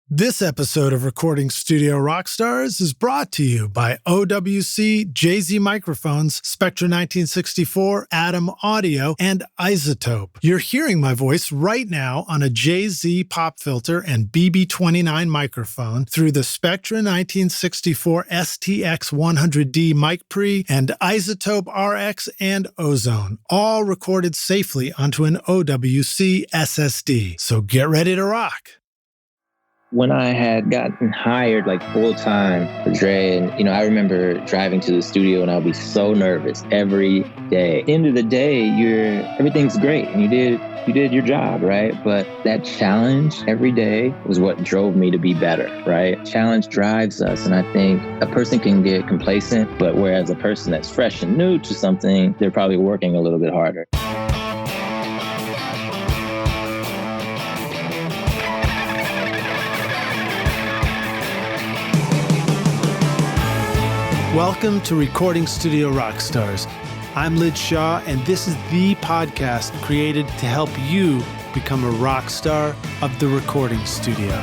This episode of Recording Studio Rockstars is brought to you by OWC, Jay-Z Microphones, Spectra 1964, Atom Audio, and Isotope. You're hearing my voice right now on a Jay-Z pop filter and BB29 microphone through the Spectra 1964 STX100D mic pre and Isotope RX and Ozone, all recorded safely onto an OWC SSD. So get ready to rock. When I had gotten hired full time for Dre, and I remember driving to the studio and I would be so nervous every day. At the end of the day, everything's great and you did your job, right? But that challenge every day was what drove me to be better, right? Challenge drives us, and I think a person can get complacent, but whereas a person that's fresh and new to something, they're probably working a little bit harder. Welcome to Recording Studio Rockstars. I'm Lid Shaw, and this is the podcast created to help you become a rock star of the recording studio.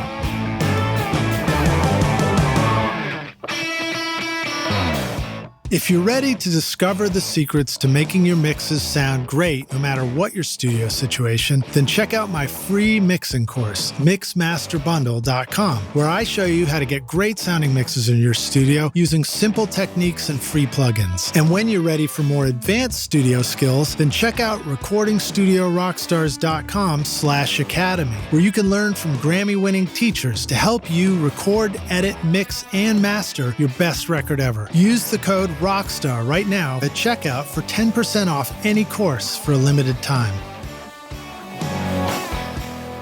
If you're ready to discover the secrets to making your mixes sound great no matter what your studio situation, then check out my free mixing course, mixmasterbundle.com, where I show you how to get great sounding mixes in your studio using simple techniques and free plugins. And when you're ready for more advanced studio skills, then check out recordingstudiorockstars.com/academy, where you can learn from Grammy-winning teachers to help you record, edit, mix, and master your best record ever. Use the code Rockstar right now at checkout for 10% off any course for a limited time.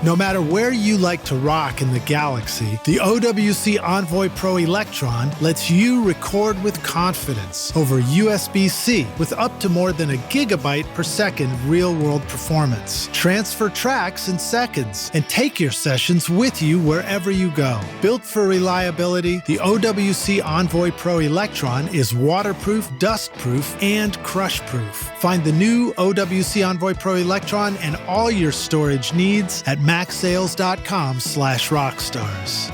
No matter where you like to rock in the galaxy, the OWC Envoy Pro Electron lets you record with confidence over USB-C with up to more than a gigabyte per second real-world performance. Transfer tracks in seconds and take your sessions with you wherever you go. Built for reliability, the OWC Envoy Pro Electron is waterproof, dustproof, and crush-proof. Find the new OWC Envoy Pro Electron and all your storage needs at maxsales.com/rockstars.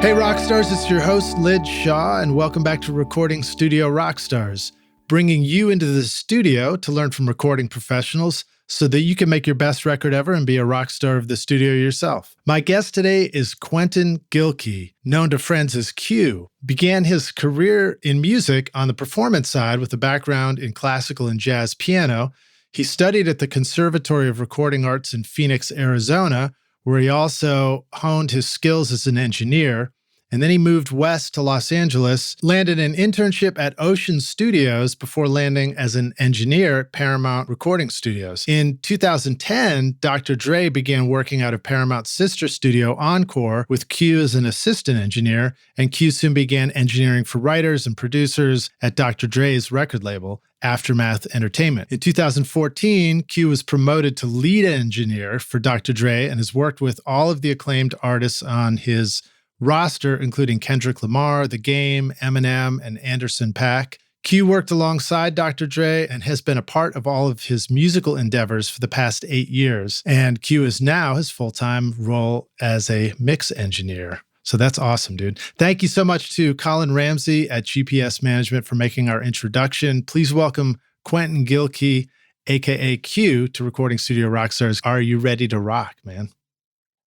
Hey Rockstars, it's your host Lid Shaw, and welcome back to Recording Studio Rockstars, bringing you into the studio to learn from recording professionals so that you can make your best record ever and be a rock star of the studio yourself. My guest today is Quentin Gilkey, known to friends as Q. Began his career in music on the performance side with a background in classical and jazz piano. He studied at the Conservatory of Recording Arts in Phoenix, Arizona, where he also honed his skills as an engineer. And then he moved west to Los Angeles, landed an internship at Ocean Studios before landing as an engineer at Paramount Recording Studios. In 2010, Dr. Dre began working out of Paramount's sister studio, Encore, with Q as an assistant engineer, and Q soon began engineering for writers and producers at Dr. Dre's record label, Aftermath Entertainment. In 2014, Q was promoted to lead engineer for Dr. Dre and has worked with all of the acclaimed artists on his roster, including Kendrick Lamar, The Game, Eminem, and Anderson.Paak. Q worked alongside Dr. Dre and has been a part of all of his musical endeavors for the past 8 years. And Q is now his full-time role as a mix engineer. So that's awesome, dude. Thank you so much to Colin Ramsey at GPS Management for making our introduction. Please welcome Quentin Gilkey, aka Q, to Recording Studio Rockstars. Are you ready to rock, man?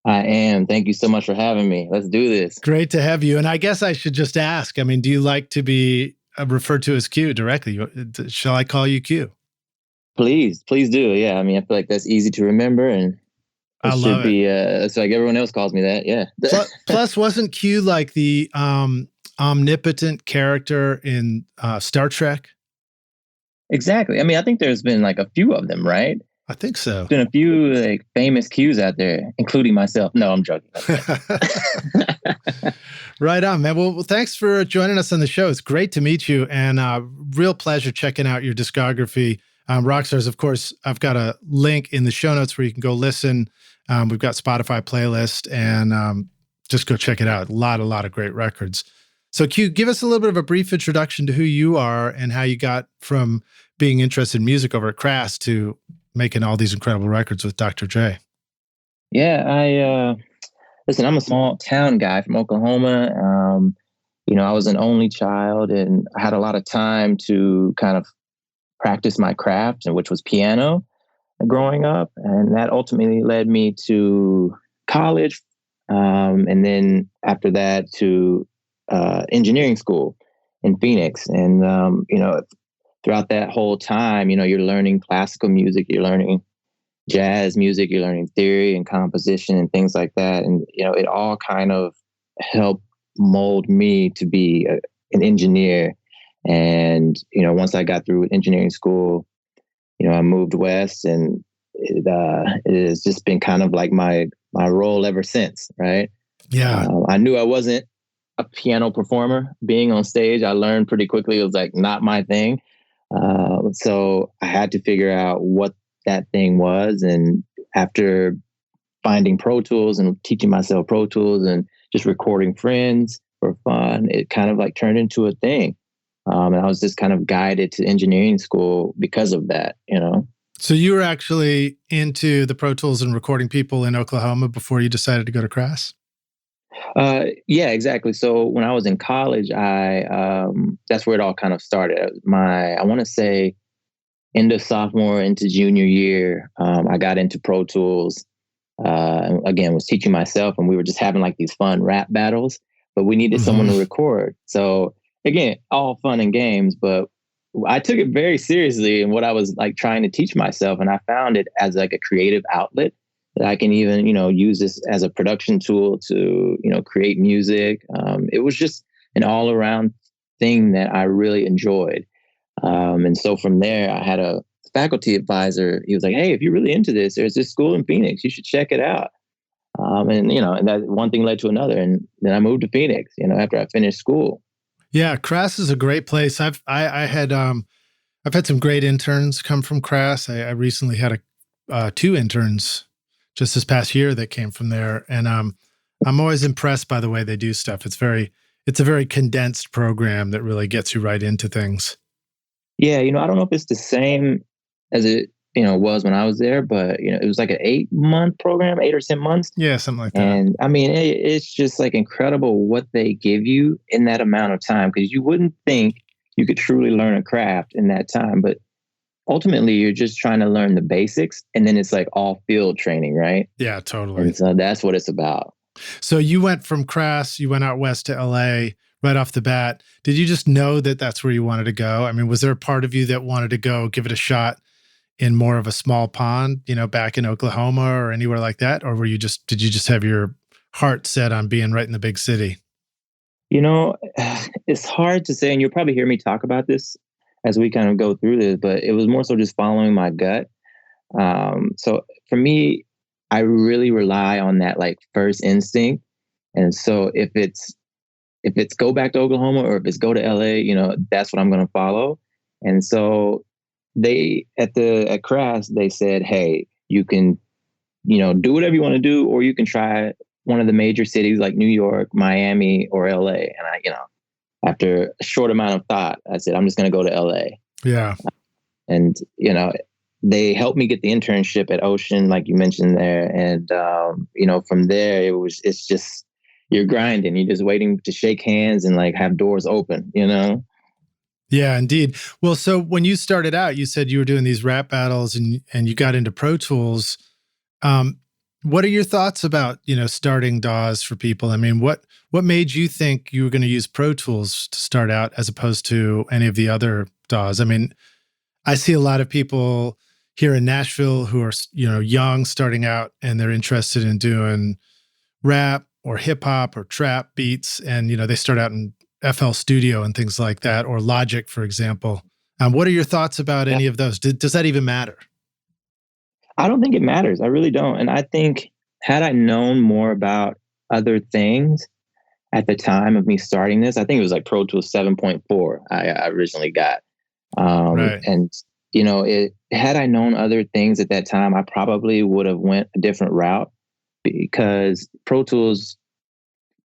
I am. Thank you so much for having me. Let's do this. Great to have you. And I guess I should just ask, do you like to be referred to as Q directly? Shall I call you Q? Please do. Yeah. I feel like that's easy to remember, and it should be, it's like everyone else calls me that. Yeah. Plus, wasn't Q like the omnipotent character in Star Trek? Exactly. I think there's been a few of them, right? I think so. There's been a few famous Qs out there, including myself. No, I'm joking. Right on, man. Well, thanks for joining us on the show. It's great to meet you, and real pleasure checking out your discography. Rockstars, of course, I've got a link in the show notes where you can go listen. We've got Spotify playlist, and just go check it out. A lot of great records. So Q, give us a little bit of a brief introduction to who you are and how you got from being interested in music over at Crass to making all these incredible records with Dr. Dre. Yeah, listen, I'm a small town guy from Oklahoma. I was an only child and I had a lot of time to kind of practice my craft, which was piano growing up. And that ultimately led me to college. And then after that to engineering school in Phoenix. And, throughout that whole time, you're learning classical music, you're learning jazz music, you're learning theory and composition and things like that. And, it all kind of helped mold me to be an engineer. And, once I got through engineering school, I moved west and it has just been kind of like my role ever since. Right. Yeah. I knew I wasn't a piano performer. Being on stage, I learned pretty quickly it was like not my thing. So I had to figure out what that thing was. And after finding Pro Tools and teaching myself Pro Tools and just recording friends for fun, it kind of like turned into a thing. And I was just kind of guided to engineering school because of that. So you were actually into the Pro Tools and recording people in Oklahoma before you decided to go to Crass? Yeah, exactly. So when I was in college, that's where it all kind of started. I want to say end of sophomore into junior year, I got into Pro Tools. Again, was teaching myself, and we were just having like these fun rap battles, but we needed someone to record. So again, all fun and games, but I took it very seriously in what I was like trying to teach myself, and I found it as like a creative outlet that I can even use this as a production tool to create music. It was just an all around thing that I really enjoyed. And so from there, I had a faculty advisor. He was like, "Hey, if you're really into this, there's this school in Phoenix. You should check it out." And that one thing led to another. And then I moved to Phoenix, after I finished school. Yeah, Crass is a great place. I've had some great interns come from Crass. I recently had two interns just this past year that came from there, and I'm always impressed by the way they do stuff. It's a very condensed program that really gets you right into things. Yeah, I don't know if it's the same as it was when I was there, but it was like an 8-month program, 8 or 10 months. Yeah, something like that. And I mean, it's just like incredible what they give you in that amount of time, because you wouldn't think you could truly learn a craft in that time. But ultimately, you're just trying to learn the basics, and then it's like all field training, right? Yeah, totally. And so that's what it's about. So you went from Crass, you went out west to LA right off the bat. Did you just know that that's where you wanted to go? I mean, was there a part of you that wanted to go give it a shot in more of a small pond, back in Oklahoma or anywhere like that? Or did you just have your heart set on being right in the big city? It's hard to say, and you'll probably hear me talk about this as we kind of go through this, but it was more so just following my gut. So for me, I really rely on that like first instinct. And so if it's go back to Oklahoma or if it's go to LA, that's what I'm going to follow. And so they at Crass, they said, "Hey, you can, do whatever you want to do, or you can try one of the major cities like New York, Miami, or LA." And after a short amount of thought, I said, "I'm just going to go to LA." Yeah. And, they helped me get the internship at Ocean, like you mentioned there. And, from there, it's just, you're grinding. You're just waiting to shake hands and like have doors open. Yeah, indeed. Well, so when you started out, you said you were doing these rap battles and you got into Pro Tools. What are your thoughts about, starting DAWs for people? I mean, what made you think you were going to use Pro Tools to start out as opposed to any of the other DAWs? I mean, I see a lot of people here in Nashville who are, young, starting out, and they're interested in doing rap or hip hop or trap beats. And, they start out in FL Studio and things like that, or Logic, for example. What are your thoughts about any of those? Does that even matter? I don't think it matters. I really don't. And I think had I known more about other things at the time of me starting this, I think it was like Pro Tools 7.4 I originally got. Right. And, had I known other things at that time, I probably would have went a different route, because Pro Tools,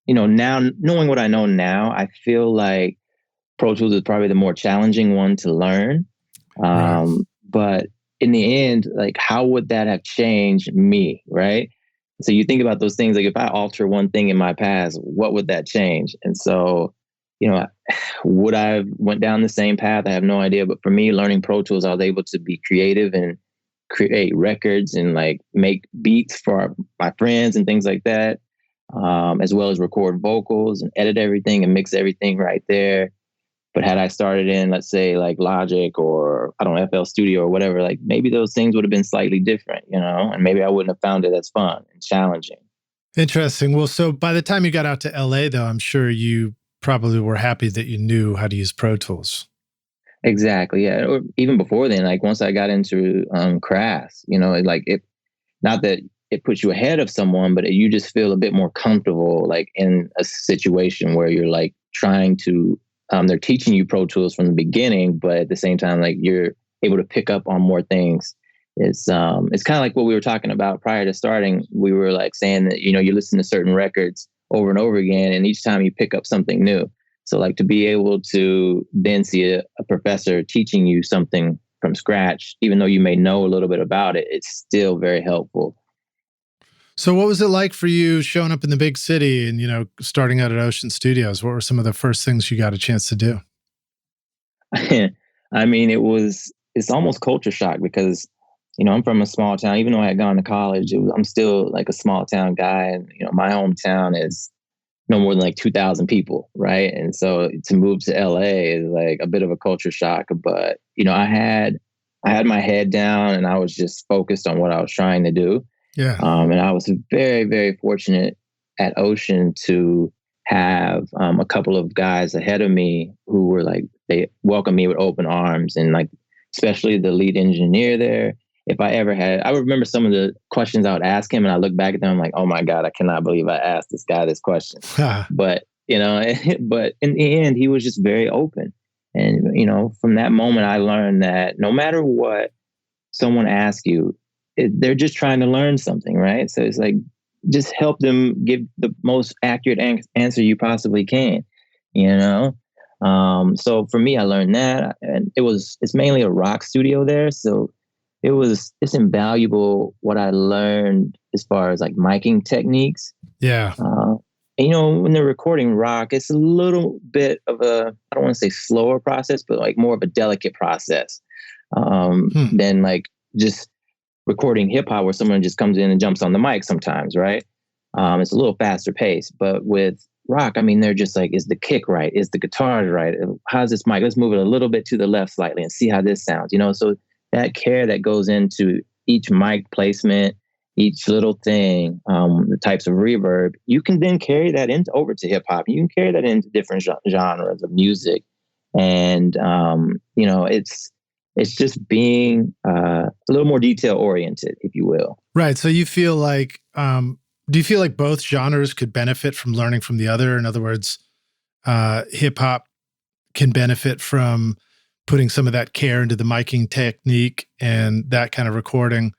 now knowing what I know now, I feel like Pro Tools is probably the more challenging one to learn. Right. But in the end, like, how would that have changed me? Right. So you think about those things, like if I alter one thing in my past, what would that change? And so, you know, would I have went down the same path? I have no idea. But for me, learning Pro Tools, I was able to be creative and create records and like make beats for my friends and things like that, as well as record vocals and edit everything and mix everything right there. But had I started in, let's say, like Logic or I don't know, FL Studio or whatever, like maybe those things would have been slightly different, you know, and maybe I wouldn't have found it as fun and challenging. Interesting. Well, so by the time you got out to LA, though, I'm sure you probably were happy that you knew how to use Pro Tools. Exactly. Yeah. Or even before then, like once I got into crafts, you know, like it, not that it puts you ahead of someone, but you just feel a bit more comfortable, like in a situation where you're like trying to, they're teaching you Pro Tools from the beginning, but at the same time, like you're able to pick up on more things. It's kind of like what we were talking about prior to starting. We were like saying that, you know, you listen to certain records over and over again, and each time you pick up something new. So like to be able to then see a professor teaching you something from scratch, even though you may know a little bit about it, it's still very helpful. So what was it like for you showing up in the big city and, you know, starting out at Ocean Studios? What were some of the first things you got a chance to do? I mean, it's almost culture shock because, you know, I'm from a small town. Even though I had gone to college, I'm still like a small town guy. And, you know, my hometown is no more than like 2,000 people, right? And so to move to LA is like a bit of a culture shock. But, you know, I had my head down and I was just focused on what I was trying to do. Yeah. And I was very, very fortunate at Ocean to have a couple of guys ahead of me who were like, they welcomed me with open arms, and like, especially the lead engineer there. If I ever had, I remember some of the questions I would ask him, and I look back at them, I'm like, oh my God, I cannot believe I asked this guy this question. But, you know, but in the end, he was just very open. And, you know, from that moment, I learned that no matter what someone asks you, they're just trying to learn something, right? So it's like, just help them give the most accurate answer you possibly can, you know? So for me, I learned that, and it's mainly a rock studio there. So it's invaluable what I learned as far as like miking techniques. Yeah. And, you know, when they're recording rock, it's a little bit of I don't want to say slower process, but like more of a delicate process than like just recording hip hop where someone just comes in and jumps on the mic sometimes, right? It's a little faster pace. But with rock, I mean, they're just like, is the kick right? Is the guitar right? How's this mic? Let's move it a little bit to the left slightly and see how this sounds, you know? So that care that goes into each mic placement, each little thing, the types of reverb, you can then carry that over to hip hop. You can carry that into different genres of music. And, you know, it's just being a little more detail oriented, if you will. Right. So you feel like, do you feel like both genres could benefit from learning from the other? In other words, hip hop can benefit from putting some of that care into the miking technique and that kind of recording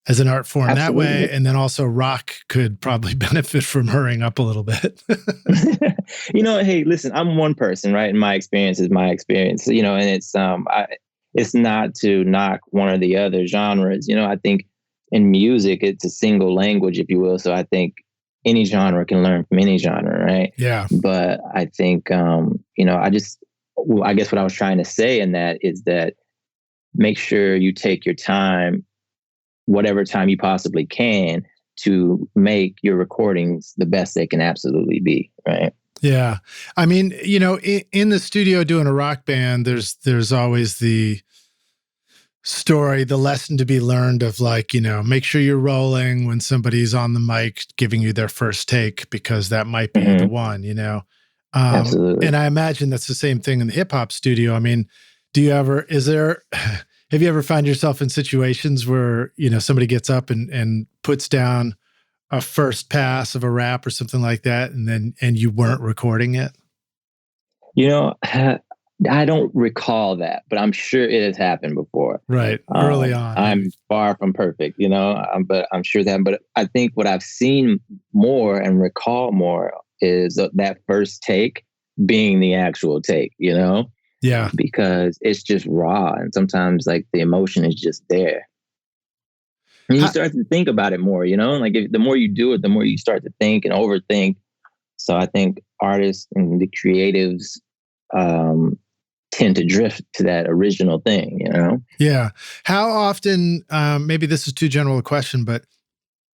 as an art form Absolutely. that way. And then also rock could probably benefit from hurrying up a little bit. You know, hey, listen, I'm one person, right? And my experience is my experience, you know, and it's not to knock one or the other genres. You know, I think in music, it's a single language, if you will. So I think any genre can learn from any genre, right? Yeah. But I think, you know, I guess what I was trying to say in that is that make sure you take your time, whatever time you possibly can, to make your recordings the best they can absolutely be, right? Yeah. I mean, you know, in the studio doing a rock band, there's always the story, the lesson to be learned of like, you know, make sure you're rolling when somebody's on the mic giving you their first take, because that might be the one, you know? Absolutely. And I imagine that's the same thing in the hip hop studio. I mean, have you ever found yourself in situations where, you know, somebody gets up and puts down a first pass of a rap or something like that, and you weren't recording it? You know, I don't recall that, but I'm sure it has happened before. Right. Early on. I'm far from perfect, you know, but I'm sure but I think what I've seen more and recall more is that first take being the actual take, you know? Yeah. Because it's just raw. And sometimes like the emotion is just there. And you start to think about it more, like the more you do it, the more you start to think and overthink. So I think artists and the creatives tend to drift to that original thing, Yeah. How often, maybe this is too general a question, but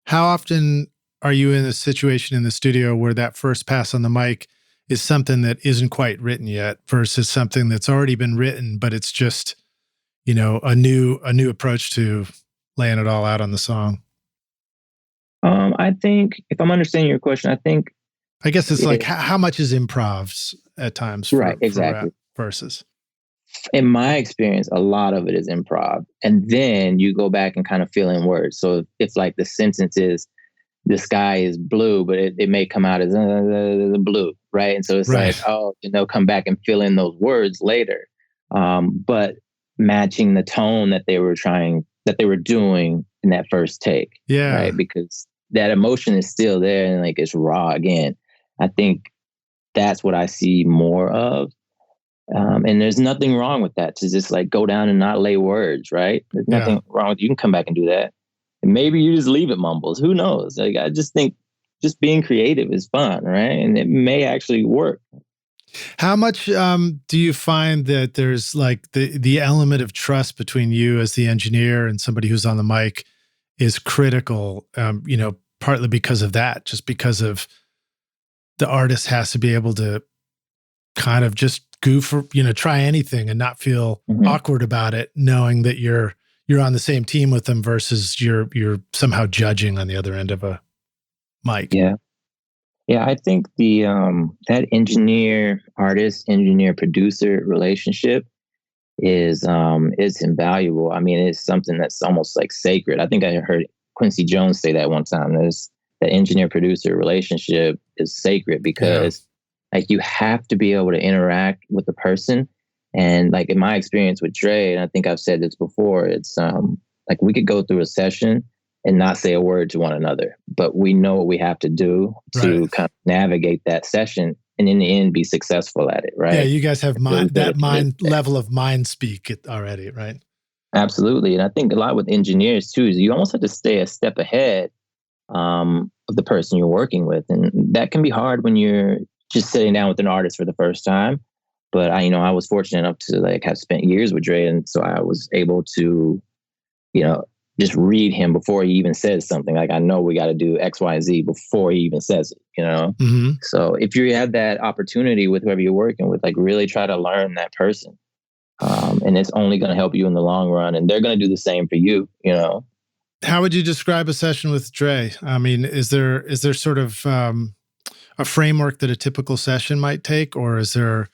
how often are you in a situation in the studio where that first pass on the mic is something that isn't quite written yet versus something that's already been written, but it's just, a new approach to laying it all out on the song? I think if I'm understanding your question, I guess it's like how much is improv at times right, for exactly. rap versus? In my experience, a lot of it is improv. And then you go back and kind of fill in words. So if like the sentence is, the sky is blue, but it may come out as blue, right? And so it's Right. like, oh, and they'll come back and fill in those words later. But matching the tone that they were doing in that first take. Yeah. Right. Because that emotion is still there and like it's raw again. I think that's what I see more of. And there's nothing wrong with that, to just like go down and not lay words, right? There's nothing wrong with, you can come back and do that. And maybe you just leave it mumbles. Who knows? Like, I just think just being creative is fun, right? And it may actually work. How much do you find that there's like the element of trust between you as the engineer and somebody who's on the mic is critical, partly because of that, just because of the artist has to be able to kind of just goof or, try anything and not feel awkward about it, knowing that you're on the same team with them versus you're somehow judging on the other end of a mic. Yeah. Yeah, I think the that engineer-producer relationship is it's invaluable. I mean, it's something that's almost like sacred. I think I heard Quincy Jones say that one time. There's the engineer-producer relationship is sacred because like you have to be able to interact with the person. And like in my experience with Dre, and I think I've said this before, it's like we could go through a session and not say a word to one another, but we know what we have to do to kind of navigate that session and in the end be successful at it, right? Yeah, you guys have level of mind speak already, right? Absolutely. And I think a lot with engineers too is you almost have to stay a step ahead of the person you're working with. And that can be hard when you're just sitting down with an artist for the first time. But I was fortunate enough to like have spent years with Dre, and so I was able to, just read him before he even says something. Like, I know we got to do X, Y, Z before he even says it, So if you have that opportunity with whoever you're working with, like really try to learn that person. And it's only going to help you in the long run. And they're going to do the same for you, How would you describe a session with Dre? I mean, is there sort of a framework that a typical session might take? Or is there,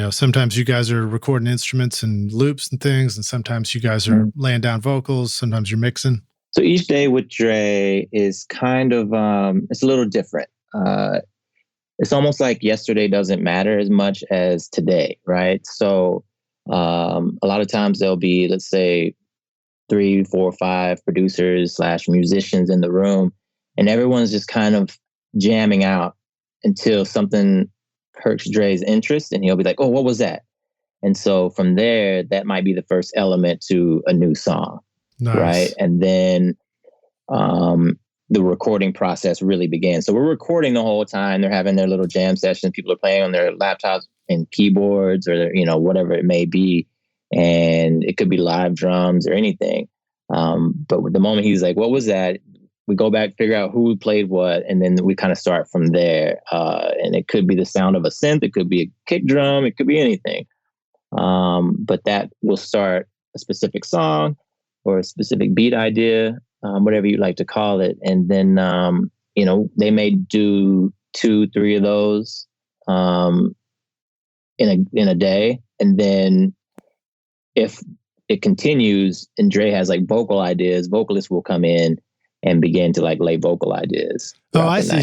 sometimes you guys are recording instruments and loops and things, and sometimes you guys are laying down vocals, sometimes you're mixing? So each day with Dre is kind of, it's a little different. It's almost like yesterday doesn't matter as much as today, right? So a lot of times there'll be, let's say, 3, 4, 5 producers / musicians in the room, and everyone's just kind of jamming out until something perks Dre's interest, and he'll be like, "Oh, what was that?" And so from there, that might be the first element to a new song, right? And then the recording process really begins. So we're recording the whole time. They're having their little jam sessions. People are playing on their laptops and keyboards, or whatever it may be, and it could be live drums or anything. But with the moment he's like, "What was that?" We go back, figure out who played what, and then we kind of start from there. And it could be the sound of a synth, it could be a kick drum, it could be anything. But that will start a specific song or a specific beat idea, whatever you like to call it. And then, they may do 2, 3 of those in a day. And then if it continues and Dre has like vocal ideas, vocalists will come in and begin to like lay vocal ideas. Oh, I see.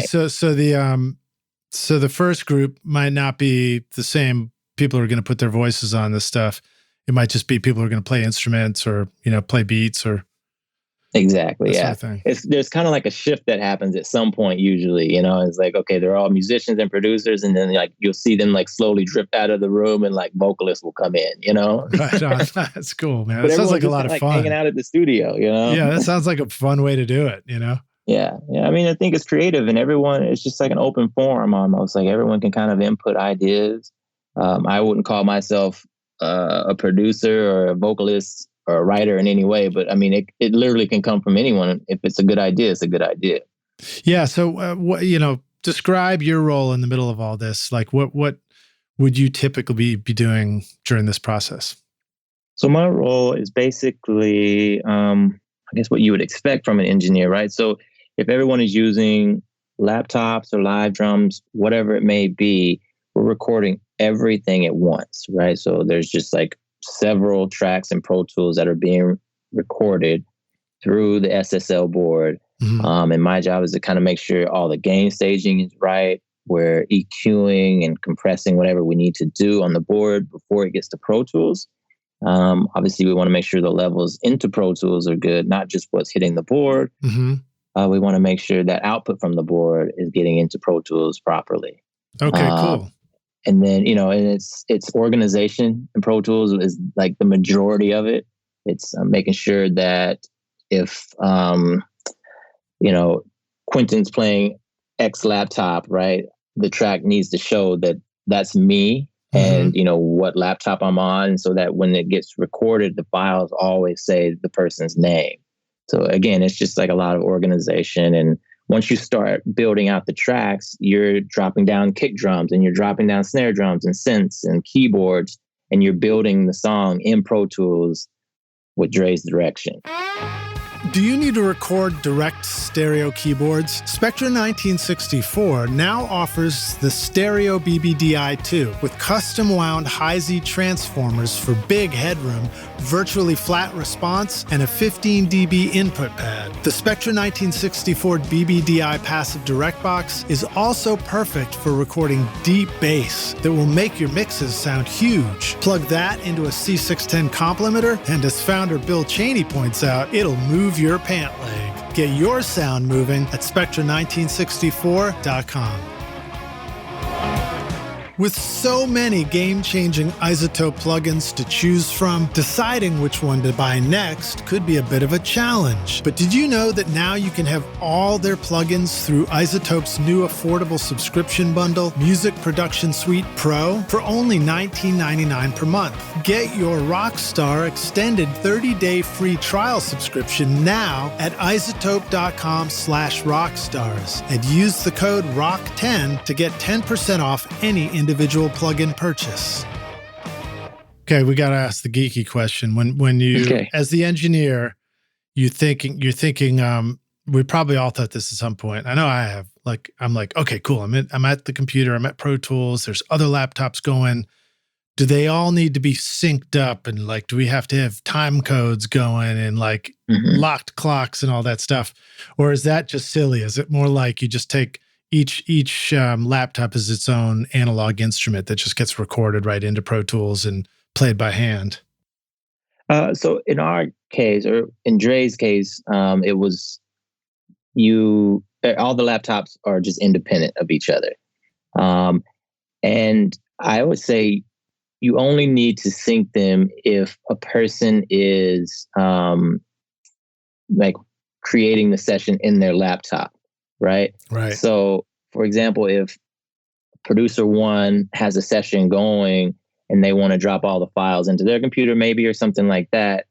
So the first group might not be the same people who are going to put their voices on this stuff. It might just be people who are going to play instruments or, play beats or. Exactly. that sort Yeah. of thing. There's kind of like a shift that happens at some point usually, it's like, okay, they're all musicians and producers, and then like you'll see them like slowly drift out of the room and like vocalists will come in. Right on. That's cool, man. But It sounds everyone's like a just lot of like hanging fun. out at the studio. Yeah, that sounds like a fun way to do it, Yeah. Yeah. I mean, I think it's creative, and it's just like an open forum almost. Like everyone can kind of input ideas. I wouldn't call myself a producer or a vocalist or a writer in any way, but I mean, it literally can come from anyone. If it's a good idea, it's a good idea. Yeah. So, describe your role in the middle of all this. Like, what would you typically be doing during this process? So my role is basically, I guess, what you would expect from an engineer, right? So if everyone is using laptops or live drums, whatever it may be, we're recording everything at once, right? So there's just like several tracks in Pro Tools that are being recorded through the SSL board. Mm-hmm. And my job is to kind of make sure all the gain staging is right. We're EQing and compressing whatever we need to do on the board before it gets to Pro Tools. Obviously, we want to make sure the levels into Pro Tools are good, not just what's hitting the board. Mm-hmm. We want to make sure that output from the board is getting into Pro Tools properly. Okay, cool. And then, and it's organization in Pro Tools is like the majority of it. It's making sure that if, Quentin's playing X laptop, right, the track needs to show that that's me and, what laptop I'm on, so that when it gets recorded, the files always say the person's name. So again, it's just like a lot of organization. And once you start building out the tracks, you're dropping down kick drums and you're dropping down snare drums and synths and keyboards, and you're building the song in Pro Tools with Dre's direction. Do you need to record direct stereo keyboards? Spectra 1964 now offers the Stereo BBDI2 with custom wound high-Z transformers for big headroom, virtually flat response, and a 15 dB input pad. The Spectra 1964 BBDI passive direct box is also perfect for recording deep bass that will make your mixes sound huge. Plug that into a C610 complementer, and as founder Bill Cheney points out, it'll move your pant leg. Get your sound moving at Spectra1964.com. With so many game-changing iZotope plugins to choose from, deciding which one to buy next could be a bit of a challenge. But did you know that now you can have all their plugins through iZotope's new affordable subscription bundle, Music Production Suite Pro, for only $19.99 per month? Get your Rockstar extended 30-day free trial subscription now at iZotope.com/rockstars and use the code ROCK10 to get 10% off any individual plugin purchase. Okay, we got to ask the geeky question. When you, as the engineer, you're thinking, we probably all thought this at some point. I know I have. I'm like, okay, cool. I'm at the computer. I'm at Pro Tools. There's other laptops going. Do they all need to be synced up? And like, do we have to have time codes going and like locked clocks and all that stuff? Or is that just silly? Is it more like you just take each laptop is its own analog instrument that just gets recorded right into Pro Tools and played by hand? So in our case, or in Dre's case, it was all the laptops are just independent of each other. And I would say you only need to sync them if a person is like creating the session in their laptop. Right. So, for example, if producer one has a session going and they want to drop all the files into their computer, maybe, or something like that,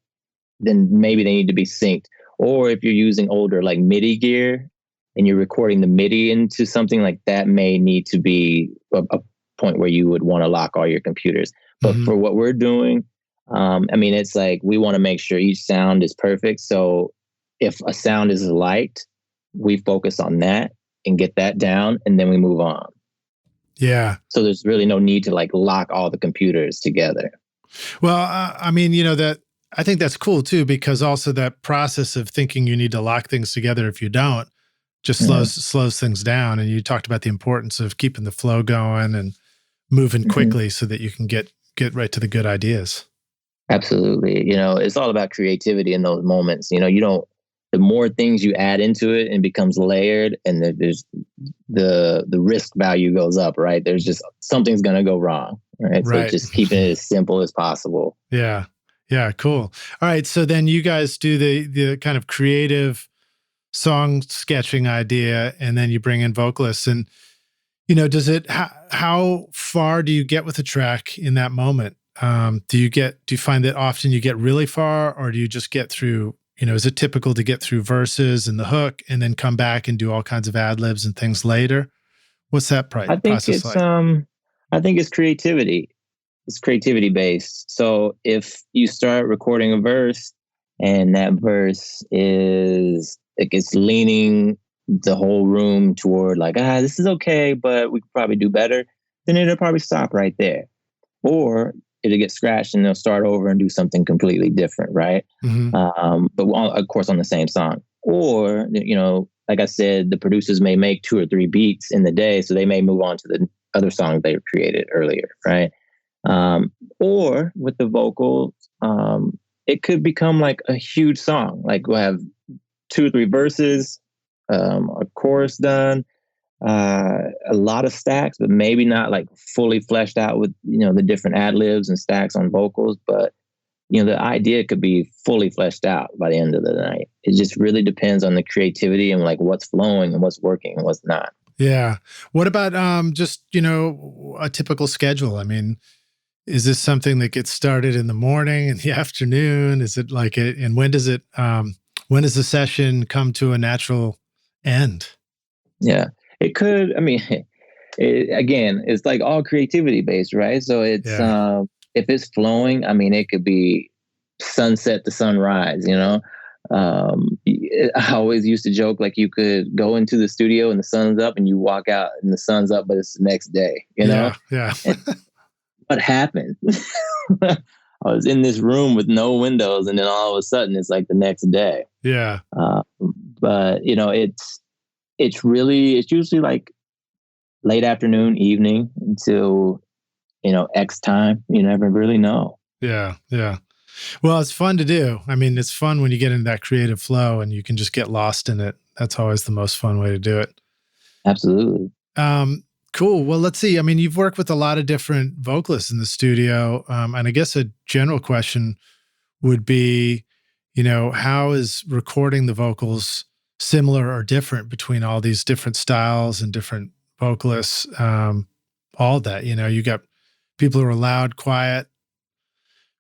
then maybe they need to be synced. Or if you're using older like MIDI gear and you're recording the MIDI into something like that, may need to be a point where you would want to lock all your computers. But for what we're doing, it's like we want to make sure each sound is perfect. So if a sound is liked, we focus on that and get that down, and then we move on. Yeah. So there's really no need to like lock all the computers together. Well, that I think that's cool too, because also that process of thinking you need to lock things together if you don't just slows things down. And you talked about the importance of keeping the flow going and moving quickly so that you can get right to the good ideas. Absolutely. It's all about creativity in those moments. You don't the more things you add into it, and becomes layered, and there's the risk value goes up, right? There's just something's going to go wrong, right? So Right. just keeping it as simple as possible. Yeah. Yeah. Cool. All right. So then you guys do the kind of creative song sketching idea, and then you bring in vocalists. And, does it, how far do you get with the track in that moment? Do you find that often you get really far, or do you just get through, is it typical to get through verses and the hook and then come back and do all kinds of ad libs and things later? What's that process like? I think it's creativity. It's creativity based. So if you start recording a verse and that verse is like, it's leaning the whole room toward like, this is okay, but we could probably do better, then it'll probably stop right there. Or it'll get scratched and they'll start over and do something completely different, right? Mm-hmm. But of course on the same song. Or, like I said, the producers may make 2 or 3 beats in the day, so they may move on to the other song they created earlier, right? Or with the vocals, it could become like a huge song. Like we'll have 2 or 3 verses, a chorus done, a lot of stacks, but maybe not like fully fleshed out with, the different ad libs and stacks on vocals. But, the idea could be fully fleshed out by the end of the night. It just really depends on the creativity and like what's flowing and what's working and what's not. Yeah. What about just, a typical schedule? I mean, is this something that gets started in the morning, in the afternoon? Is it like and when does the session come to a natural end? Yeah, it could. I mean, again, it's like all creativity based, right? So it's, if it's flowing, I mean, it could be sunset to sunrise, I always used to joke, like you could go into the studio and the sun's up and you walk out and the sun's up, but it's the next day, Yeah. What happened? I was in this room with no windows, and then all of a sudden it's like the next day. Yeah. But it's usually like late afternoon, evening until, X time. You never really know. Yeah. Yeah. Well, it's fun to do. I mean, it's fun when you get into that creative flow and you can just get lost in it. That's always the most fun way to do it. Absolutely. Cool. Well, let's see. I mean, you've worked with a lot of different vocalists in the studio. And I guess a general question would be, how is recording the vocals similar or different between all these different styles and different vocalists? All that, you got people who are loud, quiet,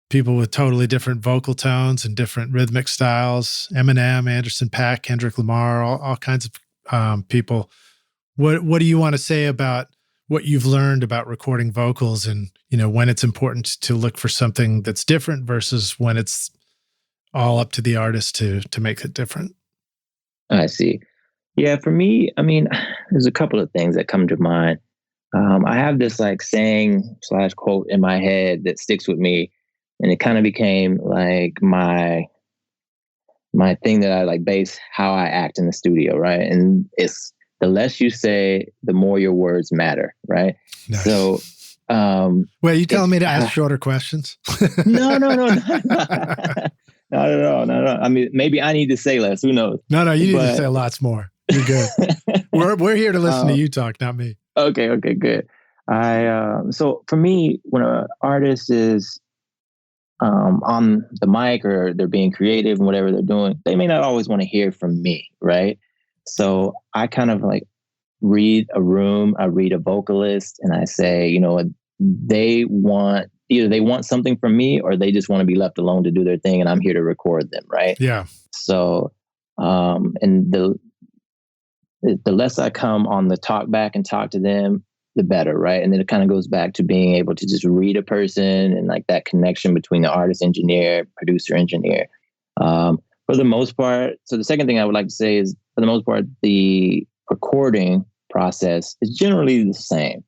people with totally different vocal tones and different rhythmic styles, Eminem, Anderson.Paak, Kendrick Lamar, all kinds of people. What do you want to say about what you've learned about recording vocals and, when it's important to look for something that's different versus when it's all up to the artist to make it different? I see. Yeah, for me, I mean, there's a couple of things that come to mind. I have this like saying / quote in my head that sticks with me, and it kind of became like my thing that I like base how I act in the studio, right? And it's the less you say, the more your words matter, right? Nice. So, wait, you telling me to ask shorter questions? No, not at all. I mean, maybe I need to say less. Who knows? No, you need to say lots more. You're good. we're here to listen to you talk, not me. Okay, good. So for me, when an artist is on the mic or they're being creative and whatever they're doing, they may not always want to hear from me, right? So I kind of like read a room, I read a vocalist, and I say, either they want something from me or they just want to be left alone to do their thing, and I'm here to record them, right? Yeah. So, and the less I come on the talk back and talk to them, the better, right? And then it kind of goes back to being able to just read a person and like that connection between the artist, engineer, producer, engineer. For the most part, so the second thing I would like to say is, for the most part, the recording process is generally the same,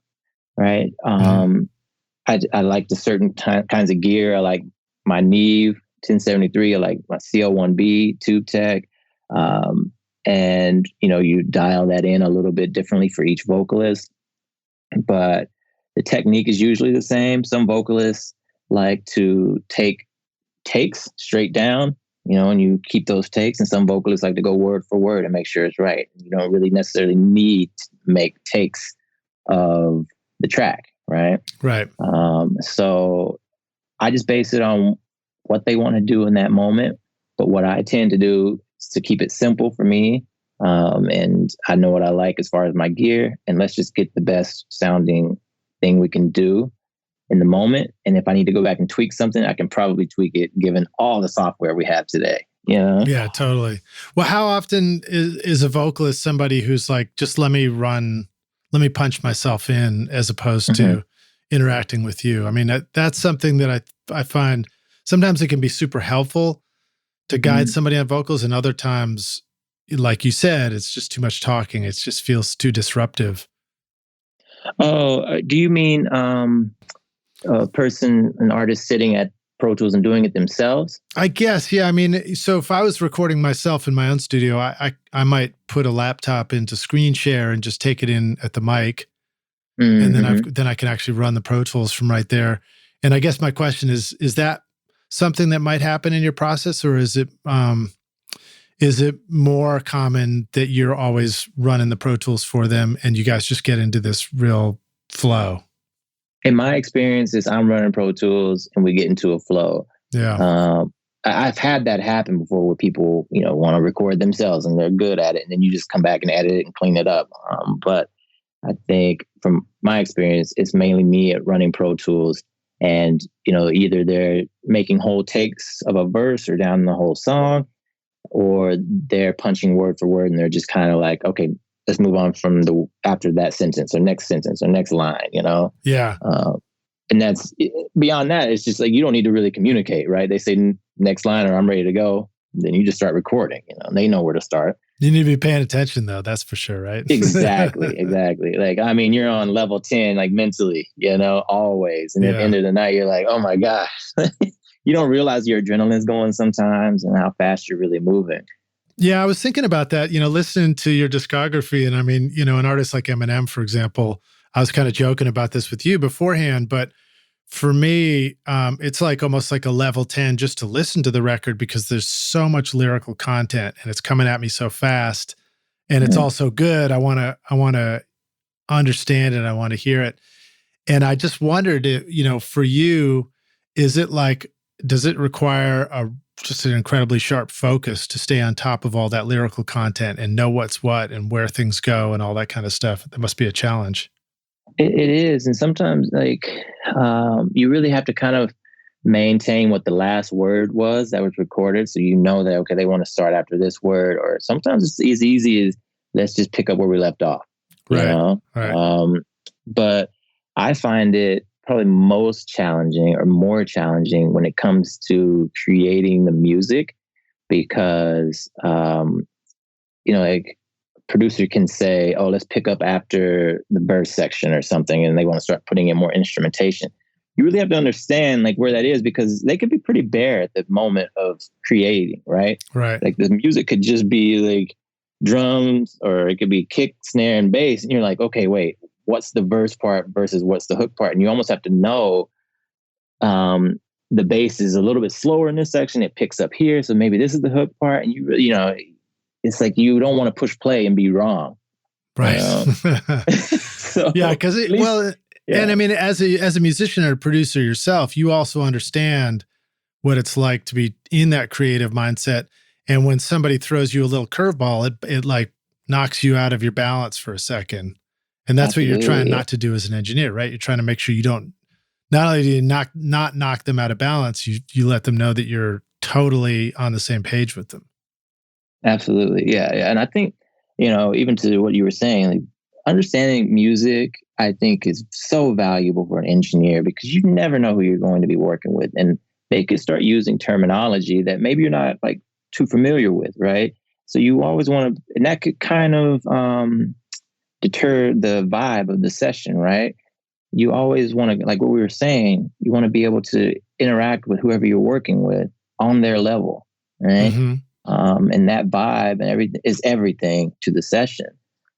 right? I like the certain kinds of gear. I like my Neve 1073. I like my CO1B tube tech. And, you dial that in a little bit differently for each vocalist. But the technique is usually the same. Some vocalists like to take takes straight down and you keep those takes, and some vocalists like to go word for word and make sure it's right. You don't really necessarily need to make takes of the track, right? Right. So I just base it on what they want to do in that moment. But what I tend to do is to keep it simple for me. And I know what I like as far as my gear, and let's just get the best sounding thing we can do in the moment. And if I need to go back and tweak something, I can probably tweak it given all the software we have today. Yeah, totally. Well, how often is a vocalist somebody who's like, just let me punch myself in, as opposed to interacting with you? I mean, that's something that I find sometimes it can be super helpful to guide somebody on vocals, and other times, like you said, it's just too much talking. It just feels too disruptive. Oh, do you mean an artist sitting at Pro Tools and doing it themselves? I guess, yeah. I mean, so if I was recording myself in my own studio, I might put a laptop into screen share and just take it in at the mic, and then I can actually run the Pro Tools from right there. And I guess my question is that something that might happen in your process, or is it more common that you're always running the Pro Tools for them and you guys just get into this real flow? In my experiences, I'm running Pro Tools and we get into a flow. Yeah. I've had that happen before, where people, want to record themselves and they're good at it, and then you just come back and edit it and clean it up. But I think from my experience, it's mainly me at running Pro Tools, and, either they're making whole takes of a verse or down the whole song, or they're punching word for word and they're just kind of like, okay, let's move on from after that sentence or next line, Yeah. And that's beyond that. It's just like, you don't need to really communicate, right? They say next line or I'm ready to go. Then you just start recording, they know where to start. You need to be paying attention though. That's for sure. Right. Exactly. Like, I mean, you're on level 10, like mentally, always. And at the end of the night, you're like, oh my gosh, you don't realize your adrenaline's going sometimes and how fast you're really moving. Yeah, I was thinking about that, listening to your discography. And I mean, an artist like Eminem, for example, I was kind of joking about this with you beforehand, but for me, it's like almost like a level 10 just to listen to the record, because there's so much lyrical content and it's coming at me so fast, and it's all so good. I want to understand it. I want to hear it. And I just wondered, for you, is it like, does it require just an incredibly sharp focus to stay on top of all that lyrical content and know what's what and where things go and all that kind of stuff? That must be a challenge. It is. And sometimes you really have to kind of maintain what the last word was that was recorded. So that, okay, they want to start after this word, or sometimes it's as easy as let's just pick up where we left off. Right. Right. But I find it probably most challenging or more challenging when it comes to creating the music, because, like, producer can say, oh, let's pick up after the verse section or something, and they want to start putting in more instrumentation. You really have to understand like where that is, because they could be pretty bare at the moment of creating, right? Right. Like the music could just be like drums, or it could be kick, snare, and bass. And you're like, okay, wait, what's the verse part versus what's the hook part? And you almost have to know the bass is a little bit slower in this section. It picks up here. So maybe this is the hook part. And it's like you don't want to push play and be wrong. Right. So, yeah, because and I mean, as a musician or a producer yourself, you also understand what it's like to be in that creative mindset. And when somebody throws you a little curveball, it like knocks you out of your balance for a second. And that's what you're trying not to do as an engineer, right? You're trying to make sure you don't, not only do you not knock them out of balance, you let them know that you're totally on the same page with them. Absolutely. Yeah. And I think, even to what you were saying, like, understanding music, I think, is so valuable for an engineer, because you never know who you're going to be working with. And they could start using terminology that maybe you're not like too familiar with, right? So you always want to, and that could kind of deter the vibe of the session, right? You always want to, like what we were saying, you want to be able to interact with whoever you're working with on their level, right? Mm-hmm. And that vibe and everything is everything to the session.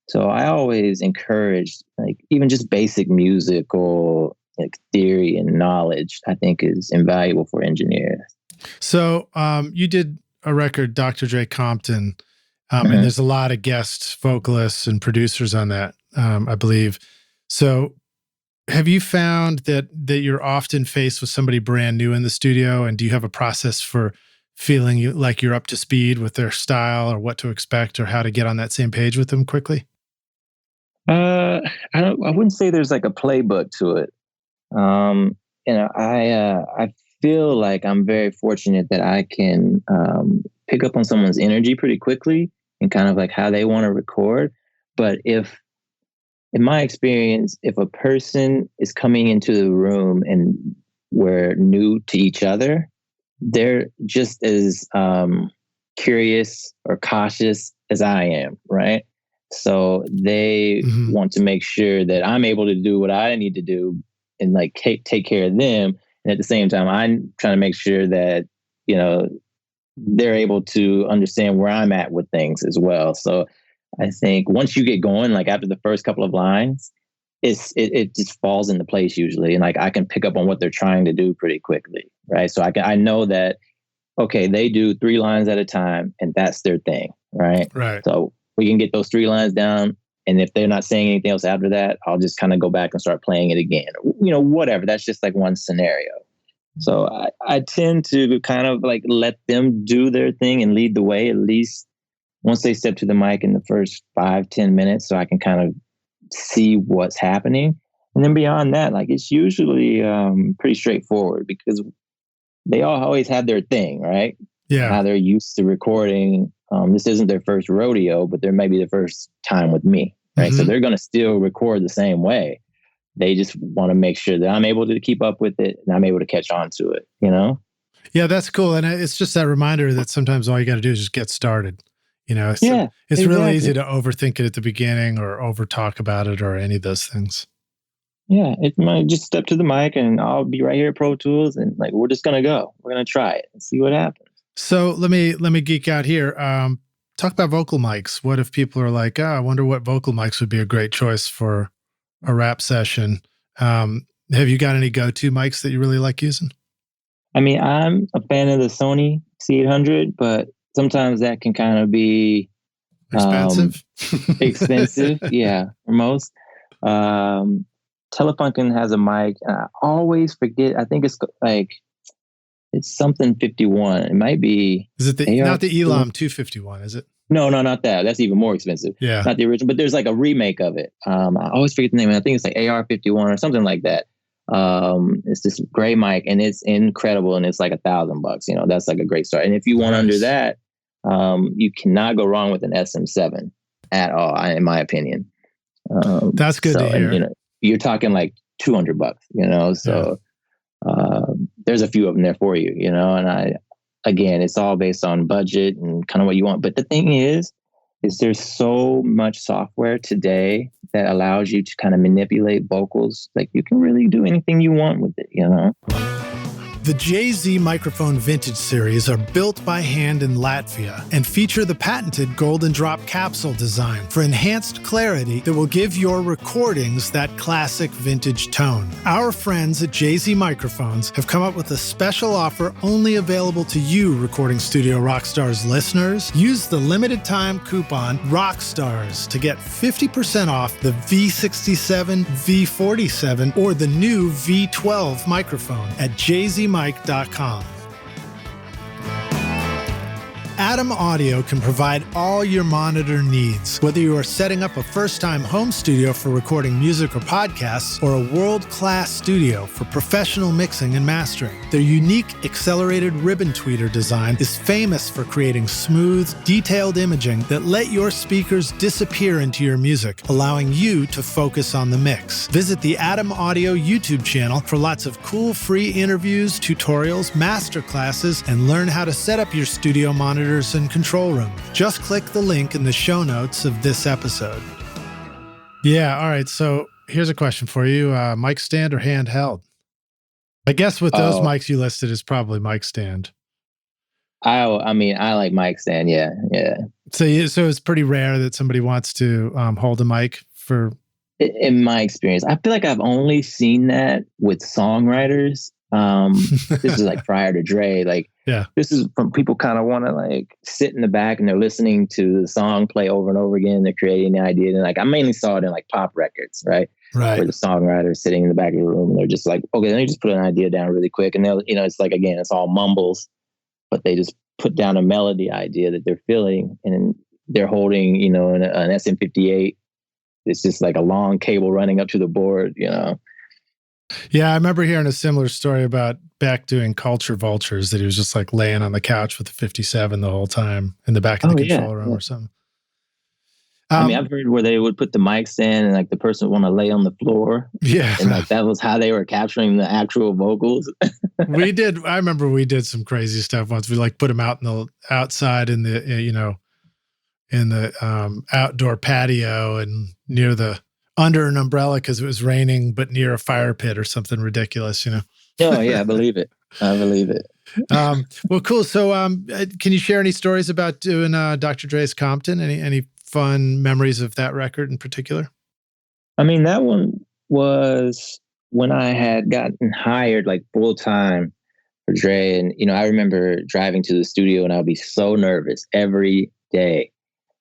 So I always encourage, like, even just basic musical like theory and knowledge, I think, is invaluable for engineers. So you did a record, Dr. Dre Compton, and there's a lot of guest vocalists and producers on that, I believe. So have you found that you're often faced with somebody brand new in the studio, and do you have a process for feeling like you're up to speed with their style or what to expect or how to get on that same page with them quickly? I wouldn't say there's like a playbook to it. I feel like I'm very fortunate that I can pick up on someone's energy pretty quickly and kind of like how they want to record. But in my experience, if a person is coming into the room and we're new to each other, they're just as curious or cautious as I am, right? So they want to make sure that I'm able to do what I need to do and like take care of them. And at the same time, I'm trying to make sure that, they're able to understand where I'm at with things as well. So I think once you get going, like after the first couple of lines, it just falls into place usually. And like I can pick up on what they're trying to do pretty quickly, right? So I know that, okay, they do 3 lines at a time and that's their thing, right? Right. So we can get those 3 lines down. And if they're not saying anything else after that, I'll just kind of go back and start playing it again. Whatever. That's just like one scenario. So I tend to kind of like let them do their thing and lead the way, at least once they step to the mic in the first 5-10 minutes, so I can kind of see what's happening. And then beyond that, like it's usually pretty straightforward because they all always have their thing, right? Yeah. How they're used to recording. This isn't their first rodeo, but there may be the first time with me, right? So they're going to still record the same way. They just want to make sure that I'm able to keep up with it and I'm able to catch on to it, Yeah, that's cool. And it's just that reminder that sometimes all you got to do is just get started. It's exactly. really easy to overthink it at the beginning or over talk about it or any of those things. Yeah, it might just step to the mic and I'll be right here at Pro Tools and like we're just going to go. We're going to try it and see what happens. So let me geek out here. Talk about vocal mics. What if people are like, I wonder what vocal mics would be a great choice for a rap session? Have you got any go-to mics that you really like using? I mean, I'm a fan of the Sony C800, but sometimes that can kind of be expensive. Yeah, for most. Telefunken has a mic, and I always forget. I think it's something 51. It might be. Is it not the Elam 251? Is it? No, not that. That's even more expensive. Yeah, not the original. But there's like a remake of it. I always forget the name. I think it's like AR51 or something like that. It's this gray mic, and it's incredible, and it's like $1,000. That's like a great start. And if you want under that, you cannot go wrong with an SM7 at all, in my opinion. That's good to hear. And, you're talking like $200, So there's a few of them there for you, And again, it's all based on budget and kind of what you want. But the thing is there's so much software today that allows you to kind of manipulate vocals. Like you can really do anything you want with it, The JZ Microphone Vintage Series are built by hand in Latvia and feature the patented Golden Drop capsule design for enhanced clarity that will give your recordings that classic vintage tone. Our friends at JZ Microphones have come up with a special offer only available to you, Recording Studio Rockstars listeners. Use the limited time coupon ROCKSTARS to get 50% off the V67, V47, or the new V12 microphone at JZMic.com. Atom Audio can provide all your monitor needs, whether you are setting up a first-time home studio for recording music or podcasts, or a world-class studio for professional mixing and mastering. Their unique accelerated ribbon tweeter design is famous for creating smooth, detailed imaging that let your speakers disappear into your music, allowing you to focus on the mix. Visit the Atom Audio YouTube channel for lots of cool free interviews, tutorials, masterclasses, and learn how to set up your studio monitor and control room. Just click the link in the show notes of this episode. Yeah, all right. So here's a question for you. Mic stand or handheld? I guess with those mics you listed is probably mic stand. I like mic stand. Yeah. So it's pretty rare that somebody wants to hold a mic for... In my experience, I feel like I've only seen that with songwriters. This is like prior to Dre. Like, Yeah. this is from people kind of want to like sit in the back and they're listening to the song play over and over again. They're creating the idea. And like, I mainly saw it in like pop records, right? Right. Where the songwriter's sitting in the back of the room and they're just like, okay, let me just put an idea down really quick. And they'll, it's like, again, it's all mumbles, but they just put down a melody idea that they're feeling. And they're holding, an SM58. It's just like a long cable running up to the board, Yeah, I remember hearing a similar story about Beck doing Culture Vultures, that he was just like laying on the couch with the 57 the whole time in the back of the control room or something. I mean, I've heard where they would put the mics in and like the person would want to lay on the floor. Yeah. And like that was how they were capturing the actual vocals. I remember we did some crazy stuff once. We like put them out in the outside in the, in the outdoor patio and near the under an umbrella because it was raining, but near a fire pit or something ridiculous, Oh yeah, I believe it. Well, cool. So, can you share any stories about doing Dr. Dre's Compton? Any fun memories of that record in particular? I mean, that one was when I had gotten hired like full time for Dre, and I remember driving to the studio and I would be so nervous every day,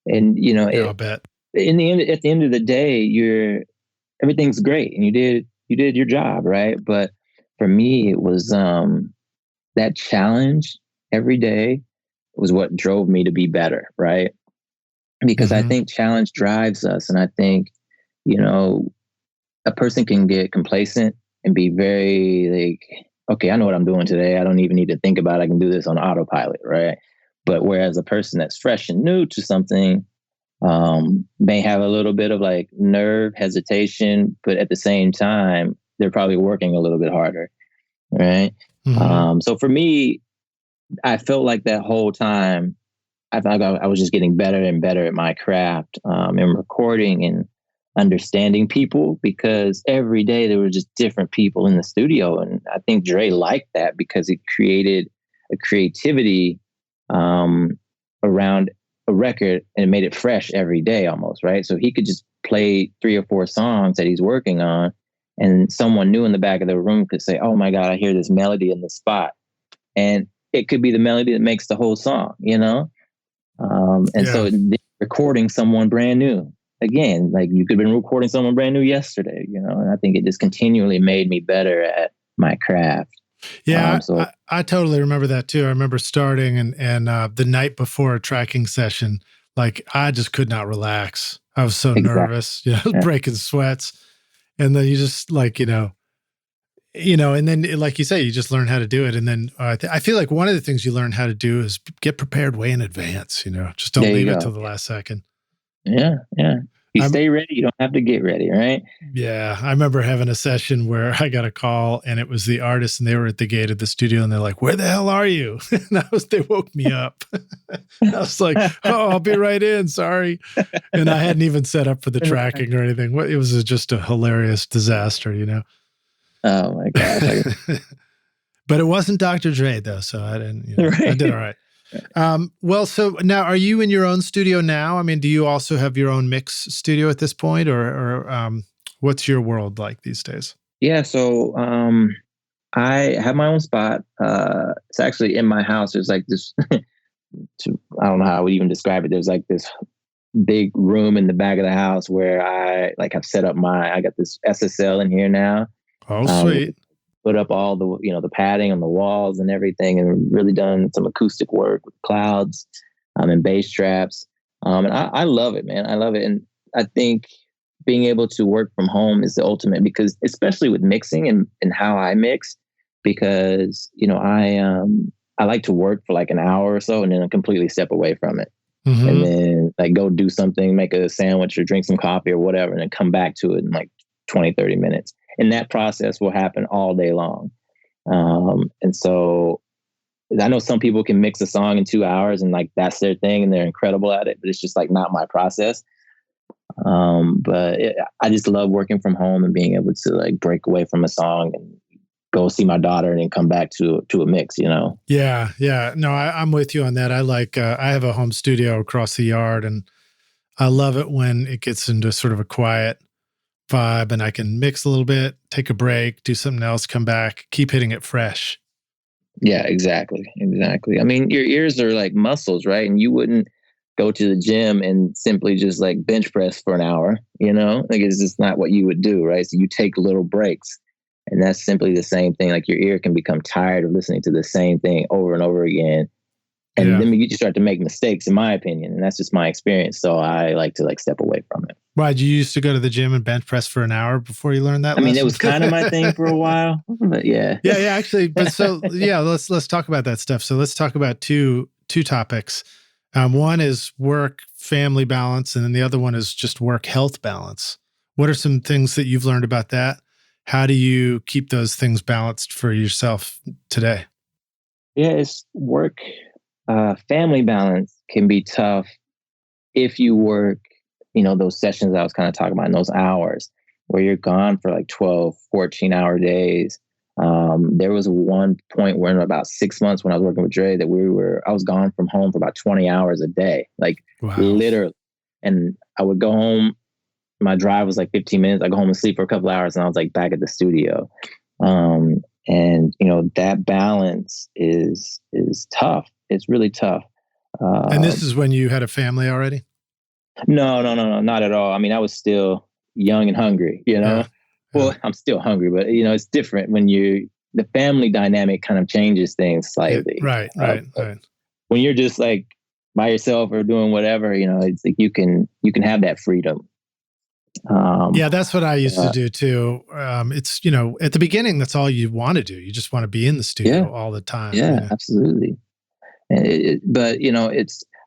and I'll bet. In the end, at the end of the day, everything's great and you did your job, right? But for me, it was that challenge every day was what drove me to be better, right? Because I think challenge drives us, and I think a person can get complacent and be very like, okay, I know what I'm doing today. I don't even need to think about it. I can do this on autopilot, right? But whereas a person that's fresh and new to something may have a little bit of like nerve hesitation, but at the same time, they're probably working a little bit harder, right? So for me, I felt like that whole time, I thought I was just getting better and better at my craft and recording and understanding people, because every day there were just different people in the studio. And I think Dre liked that because it created a creativity around a record and it made it fresh every day almost, right? So he could just play 3 or 4 songs that he's working on and someone new in the back of the room could say, oh my God, I hear this melody in the spot. And it could be the melody that makes the whole song, So recording someone brand new, again, like you could have been recording someone brand new yesterday, and I think it just continually made me better at my craft. Yeah, I totally remember that too. I remember starting and the night before a tracking session, like I just could not relax. I was so nervous, breaking sweats. And then you just like, and then like you say, you just learn how to do it. And then I feel like one of the things you learn how to do is get prepared way in advance, just don't leave it till the last second. Yeah. You stay ready, you don't have to get ready, right? Yeah. I remember having a session where I got a call and it was the artist and they were at the gate of the studio and they're like, where the hell are you? And they woke me up. I was like, oh, I'll be right in. Sorry. And I hadn't even set up for the tracking or anything. It was just a hilarious disaster, Oh my gosh. But it wasn't Dr. Dre though. So I didn't, right. I did all right. Well, so now are you in your own studio now? I mean, do you also have your own mix studio at this point or what's your world like these days? Yeah. So, I have my own spot. It's actually in my house. There's like this, I don't know how I would even describe it. There's like this big room in the back of the house where I like have set up I got this SSL in here now. Oh, sweet. Put up all the, the padding on the walls and everything, and really done some acoustic work with clouds and bass traps. And I love it, man. I love it. And I think being able to work from home is the ultimate, because especially with mixing and how I mix, because, I like to work for like an hour or so and then I completely step away from it. And then like go do something, make a sandwich or drink some coffee or whatever, and then come back to it in like 20, 30 minutes. And that process will happen all day long. And so I know some people can mix a song in 2 hours and like that's their thing and they're incredible at it, but it's just like not my process. I just love working from home and being able to like break away from a song and go see my daughter and then come back to a mix, Yeah. No, I'm with you on that. I like, I have a home studio across the yard and I love it when it gets into sort of a quiet vibe and I can mix a little bit, take a break, do something else, come back, keep hitting it fresh. Yeah, exactly. Exactly. I mean, your ears are like muscles, right? And you wouldn't go to the gym and simply just like bench press for an hour, like it's just not what you would do, right? So you take little breaks, and that's simply the same thing. Like your ear can become tired of listening to the same thing over and over again. And then you start to make mistakes, in my opinion. And that's just my experience. So I like to step away from it. Why, did you used to go to the gym and bench press for an hour before you learned that? I mean, it was kind of my thing for a while, but yeah. Yeah, actually. But so, let's talk about that stuff. So let's talk about two topics. One is work-family balance, and then the other one is just work-health balance. What are some things that you've learned about that? How do you keep those things balanced for yourself today? Yeah, it's work. Family balance can be tough if you work, those sessions I was kind of talking about in those hours where you're gone for like 12, 14-hour days. There was one point where in about 6 months when I was working with Dre that I was gone from home for about 20 hours a day, like literally. And I would go home. My drive was like 15 minutes. I go home and sleep for a couple hours and I was like back at the studio. And that balance is tough. It's really tough. And this is when you had a family already? No, not at all. I mean, I was still young and hungry, Yeah. Well, I'm still hungry, but it's different when the family dynamic kind of changes things slightly. Right. When you're just like by yourself or doing whatever, it's like you can have that freedom. Yeah, that's what I used to do too. It's, at the beginning, that's all you want to do. You just want to be in the studio all the time. Yeah, absolutely. But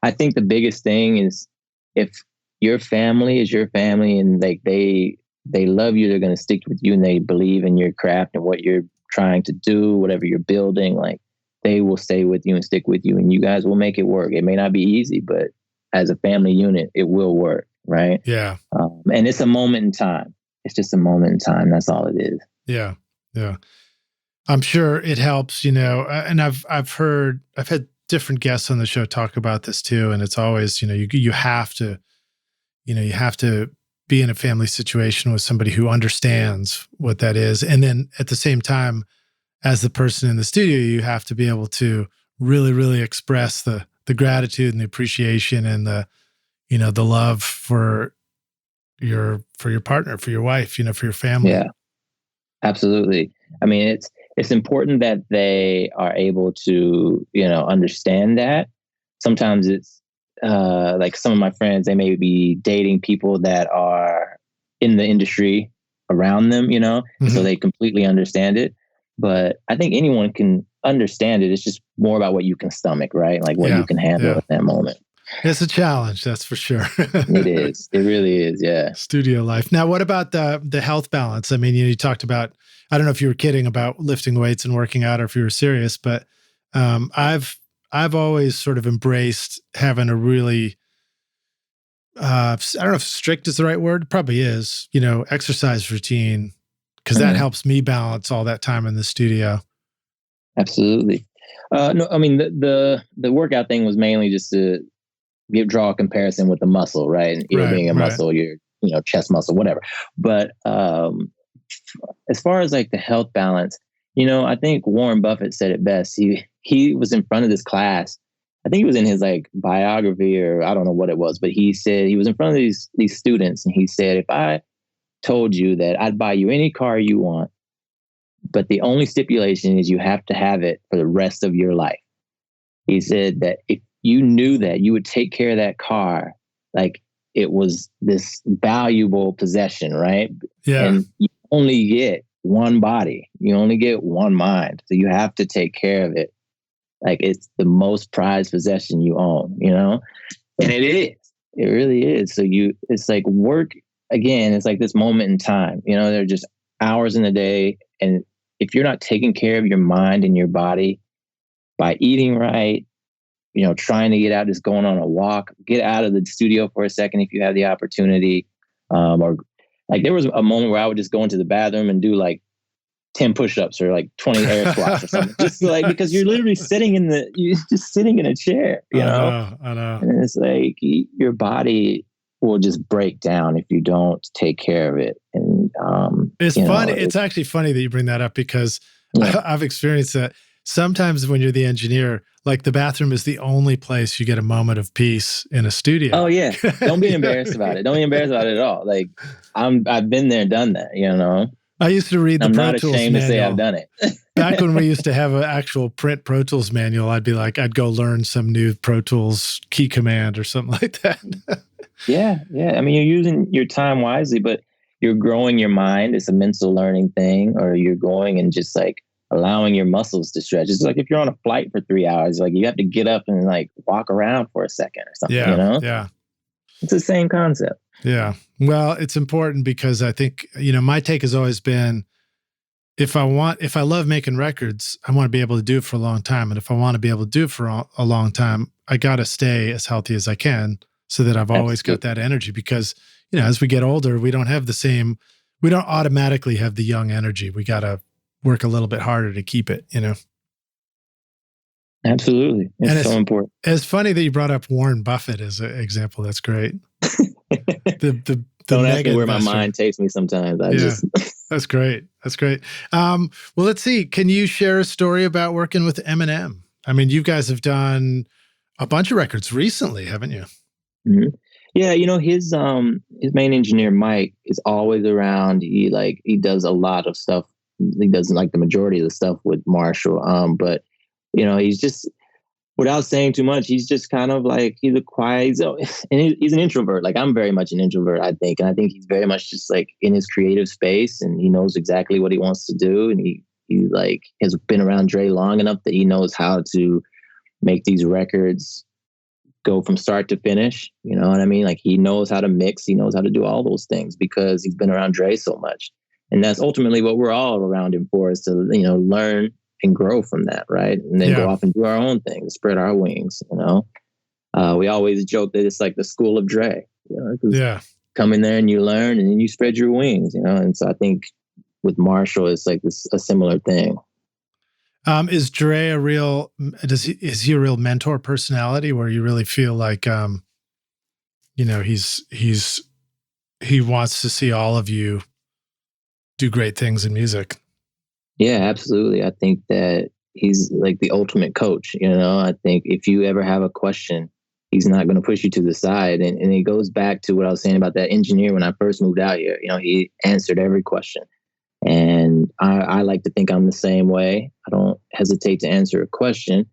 I think the biggest thing is if your family is your family and like they love you, they're going to stick with you and they believe in your craft and what you're trying to do, whatever you're building, like they will stay with you and stick with you and you guys will make it work. It may not be easy, but as a family unit, it will work. Right. Yeah. And it's a moment in time. It's just a moment in time. That's all it is. Yeah. Yeah. I'm sure it helps, and I've had different guests on the show talk about this too. And it's always, you have to be in a family situation with somebody who understands what that is. And then at the same time, as the person in the studio, you have to be able to really, really express the gratitude and the appreciation and the love for your partner, for your wife, for your family. Yeah, absolutely. I mean, it's important that they are able to, understand that. Sometimes it's like some of my friends, they may be dating people that are in the industry around them, so they completely understand it. But I think anyone can understand it. It's just more about what you can stomach, right? Like what you can handle at that moment. It's a challenge, that's for sure. It is. It really is. Yeah. Studio life. Now, what about the health balance? I mean, you talked about, I don't know if you were kidding about lifting weights and working out or if you were serious, but I've always sort of embraced having a really, I don't know if strict is the right word, it probably is, exercise routine, because that helps me balance all that time in the studio. Absolutely. No, I mean, the workout thing was mainly just to draw a comparison with the muscle, right? And being a muscle, your chest muscle, whatever. But as far as like the health balance, I think Warren Buffett said it best. He was in front of this class. I think it was in his like biography or I don't know what it was, but he said he was in front of these students and he said, if I told you that I'd buy you any car you want, but the only stipulation is you have to have it for the rest of your life. He said that if you knew that, you would take care of that car like it was this valuable possession, right? Yeah. And you only get one body. You only get one mind. So you have to take care of it. Like it's the most prized possession you own, And it is. It really is. So it's like work, again, it's like this moment in time. There are just hours in the day. And if you're not taking care of your mind and your body by eating right, trying to get out, just going on a walk, get out of the studio for a second if you have the opportunity. Or like there was a moment where I would just go into the bathroom and do like 10 push-ups or like 20 air squats or something. Just like, because you're literally sitting in a chair, I know. And it's like your body will just break down if you don't take care of it. And it's funny. It's actually funny that you bring that up because I've experienced that. Sometimes when you're the engineer, like the bathroom is the only place you get a moment of peace in a studio. Oh yeah, don't be embarrassed about it. Don't be embarrassed about it at all. Like I've been there, done that. I used to read the Pro Tools manual. I'm not ashamed to say I've done it. Back when we used to have an actual print Pro Tools manual, I'd go learn some new Pro Tools key command or something like that. Yeah. I mean, you're using your time wisely, but you're growing your mind. It's a mental learning thing, or you're going and just like allowing your muscles to stretch. It's like if you're on a flight for 3 hours, like you have to get up and like walk around for a second or something, Yeah. It's the same concept. Yeah. Well, it's important because I think, my take has always been, if I love making records, I want to be able to do it for a long time. And if I want to be able to do it for a long time, I got to stay as healthy as I can so that I've always got that energy, because, as we get older, we don't automatically have the young energy. We got to work a little bit harder to keep it, Absolutely. It's so important. It's funny that you brought up Warren Buffett as an example. That's great. Don't ask me where my mind takes me sometimes. That's great. Well, let's see. Can you share a story about working with Eminem? I mean, you guys have done a bunch of records recently, haven't you? Mm-hmm. Yeah, his main engineer Mike is always around. He does a lot of stuff. He doesn't like the majority of the stuff with Marshall. But he's just, without saying too much, he's just kind of like, he's a quiet, he's an introvert. Like I'm very much an introvert, I think. And I think he's very much just like in his creative space, and he knows exactly what he wants to do. And he like has been around Dre long enough that he knows how to make these records go from start to finish. You know what I mean? Like he knows how to mix, he knows how to do all those things because he's been around Dre so much. And that's ultimately what we're all around him for, is to, learn and grow from that, right? And then go off and do our own thing, spread our wings, We always joke that it's like the school of Dre, come in there and you learn and then you spread your wings, And so I think with Marshall, it's like a similar thing. Is Dre is he a real mentor personality where you really feel like, he wants to see all of you do great things in music? Yeah, absolutely. I think that he's like the ultimate coach. I think if you ever have a question, he's not going to push you to the side. And it goes back to what I was saying about that engineer when I first moved out here. He answered every question. And I like to think I'm the same way. I don't hesitate to answer a question.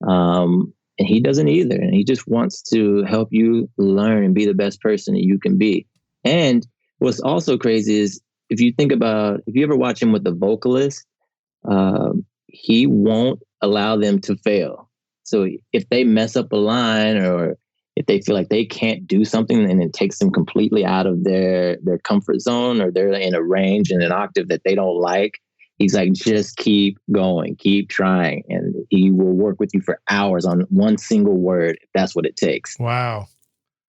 And he doesn't either. And he just wants to help you learn and be the best person that you can be. And what's also crazy is if you ever watch him with the vocalist, he won't allow them to fail. So if they mess up a line, or if they feel like they can't do something and it takes them completely out of their comfort zone, or they're in a range and an octave that they don't like, he's like, just keep going, keep trying. And he will work with you for hours on one single word, if that's what it takes. Wow.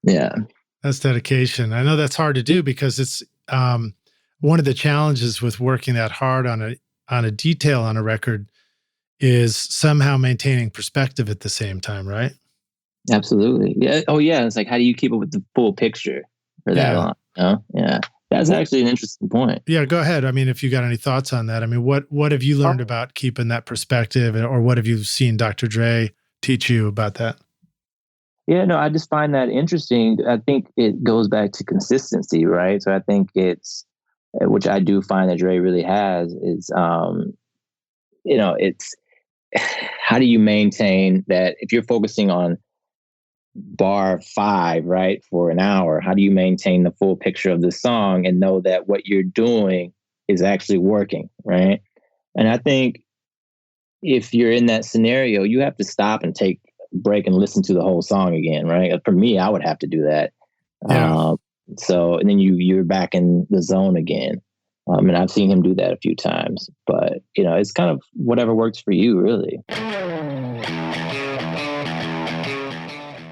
Yeah. That's dedication. I know that's hard to do because it's one of the challenges with working that hard on a detail on a record is somehow maintaining perspective at the same time, right? Absolutely. Yeah. Oh, yeah. It's like, how do you keep up with the full picture for that long? Yeah. That's actually an interesting point. Yeah, go ahead. I mean, if you got any thoughts on that, I mean, what have you learned about keeping that perspective, or what have you seen Dr. Dre teach you about that? Yeah, no, I just find that interesting. I think it goes back to consistency, right? So I think it's, which I do find that Dre really has, is, it's how do you maintain that if you're focusing on bar 5, right, for an hour, how do you maintain the full picture of the song and know that what you're doing is actually working, right? And I think if you're in that scenario, you have to stop and take a break and listen to the whole song again, right? For me, I would have to do that. Yeah. And then you're back in the zone again. And I've seen him do that a few times, but it's kind of whatever works for you, really.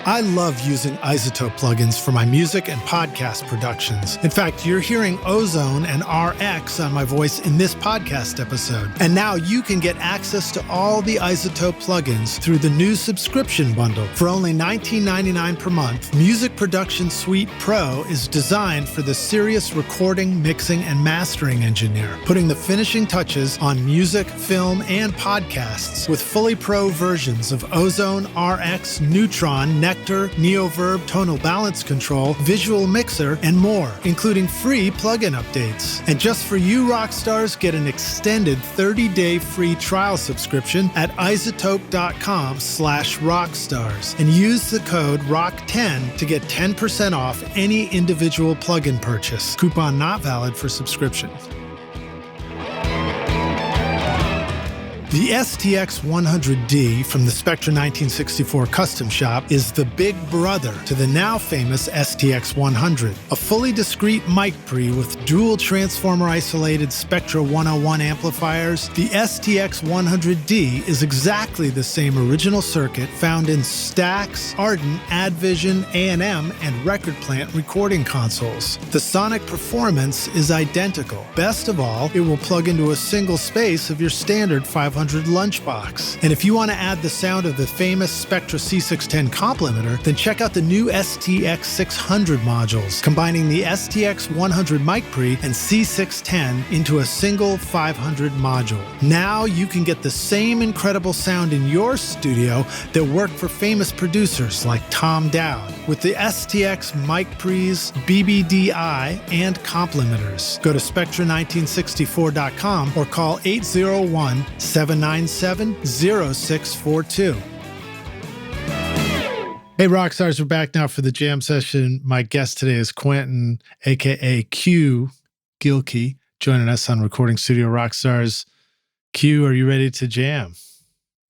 I love using iZotope plugins for my music and podcast productions. In fact, you're hearing Ozone and RX on my voice in this podcast episode. And now you can get access to all the iZotope plugins through the new subscription bundle. For only $19.99 per month, Music Production Suite Pro is designed for the serious recording, mixing, and mastering engineer, putting the finishing touches on music, film, and podcasts with fully pro versions of Ozone, RX, Neutron, Nectar, Neoverb, Tonal Balance Control, Visual Mixer, and more, including free plugin updates. And just for you rock stars, get an extended 30-day free trial subscription at iZotope.com/rockstars and use the code ROCK10 to get 10% off any individual plugin purchase. Coupon not valid for subscription. The STX-100D from the Spectra 1964 Custom Shop is the big brother to the now famous STX-100, a fully discrete mic pre with dual transformer-isolated Spectra 101 amplifiers. The STX-100D is exactly the same original circuit found in Stax, Ardent, Advision, A&M, and Record Plant recording consoles. The sonic performance is identical. Best of all, it will plug into a single space of your standard 500 lunchbox. And if you want to add the sound of the famous Spectra C610 complementer, then check out the new STX 600 modules, combining the STX 100 mic pre and C610 into a single 500 module. Now you can get the same incredible sound in your studio that worked for famous producers like Tom Dowd with the STX mic pre's, BBDI, and complementers. Go to Spectra1964.com or call 801-797-0642. Hey, Rockstars, we're back now for the jam session. My guest today is Quentin, a.k.a. Q Gilkey, joining us on Recording Studio Rockstars. Q, are you ready to jam?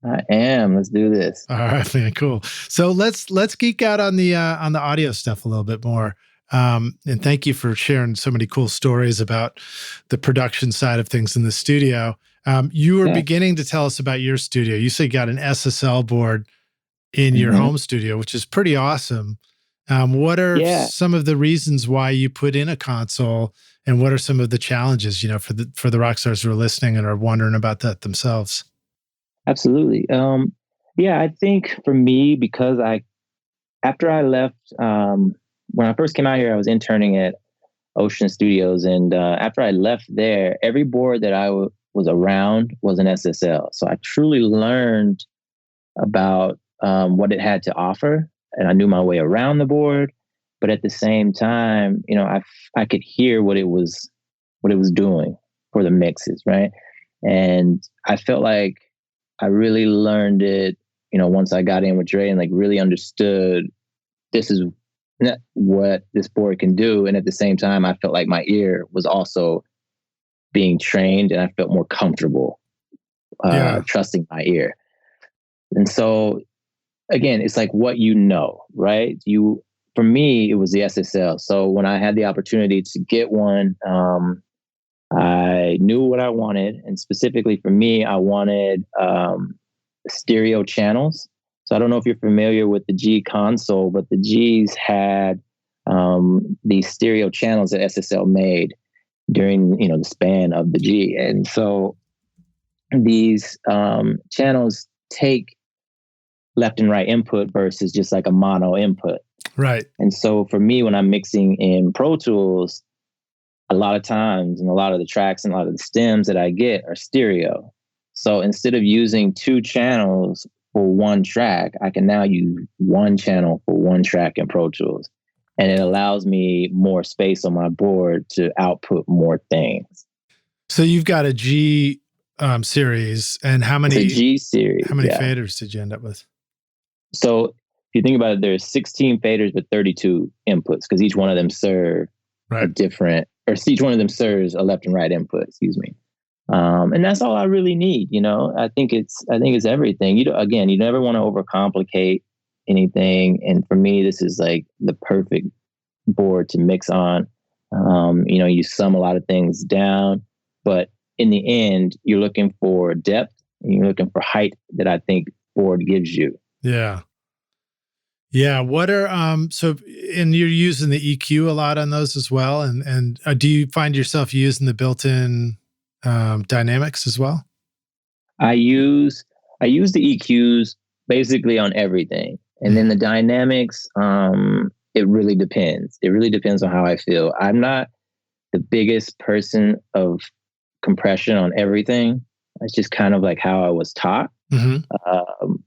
I am. Let's do this. All right, man, cool. So let's geek out on the audio stuff a little bit more. And thank you for sharing so many cool stories about the production side of things in the studio. You were beginning to tell us about your studio. You said you got an SSL board in your home studio, which is pretty awesome. What are some of the reasons why you put in a console, and what are some of the challenges, for the rock stars who are listening and are wondering about that themselves? Absolutely. I think for me, because after I left, when I first came out here, I was interning at Ocean Studios. And after I left there, every board that I was around was an SSL. So I truly learned about what it had to offer. And I knew my way around the board. But at the same time, I could hear what it was doing for the mixes, right? And I felt like I really learned it, once I got in with Dre and really understood this is what this board can do. And at the same time, I felt like my ear was also being trained, and I felt more comfortable trusting my ear. And so, again, it's like what right? For me, it was the SSL. So when I had the opportunity to get one, I knew what I wanted. And specifically for me, I wanted stereo channels. So I don't know if you're familiar with the G console, but the Gs had these stereo channels that SSL made during the span of the G. And so these channels take left and right input versus just like a mono input. Right. And so for me, when I'm mixing in Pro Tools, a lot of times and a lot of the tracks and a lot of the stems that I get are stereo. So instead of using two channels for one track, I can now use one channel for one track in Pro Tools. And it allows me more space on my board to output more things. So you've got a G series, and how many G series? How many faders did you end up with? So if you think about it, there's 16 faders with 32 inputs, because each one of them serve a different, or each one of them serves a left and right input. Excuse me. And that's all I really need. I think it's everything. You never want to overcomplicate anything. And for me, this is like the perfect board to mix on. You sum a lot of things down, but in the end, you're looking for depth and you're looking for height that I think board gives you. Yeah. Yeah. What are so and you're using the EQ a lot on those as well, and do you find yourself using the built-in dynamics as well? I use I use the EQs basically on everything. And then the dynamics, it really depends. It really depends on how I feel. I'm not the biggest person of compression on everything. It's just kind of like how I was taught. Mm-hmm. Um,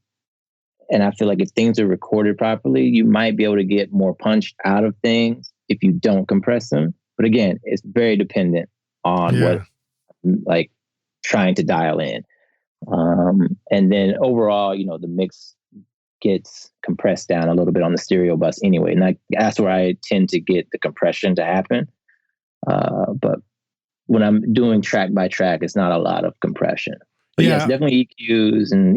and I feel like if things are recorded properly, you might be able to get more punch out of things if you don't compress them. But again, it's very dependent on what, Yeah. like, trying to dial in. And then overall, the mix gets compressed down a little bit on the stereo bus anyway. And that's where I tend to get the compression to happen. But when I'm doing track by track, it's not a lot of compression. But yes, Yeah. definitely EQs and,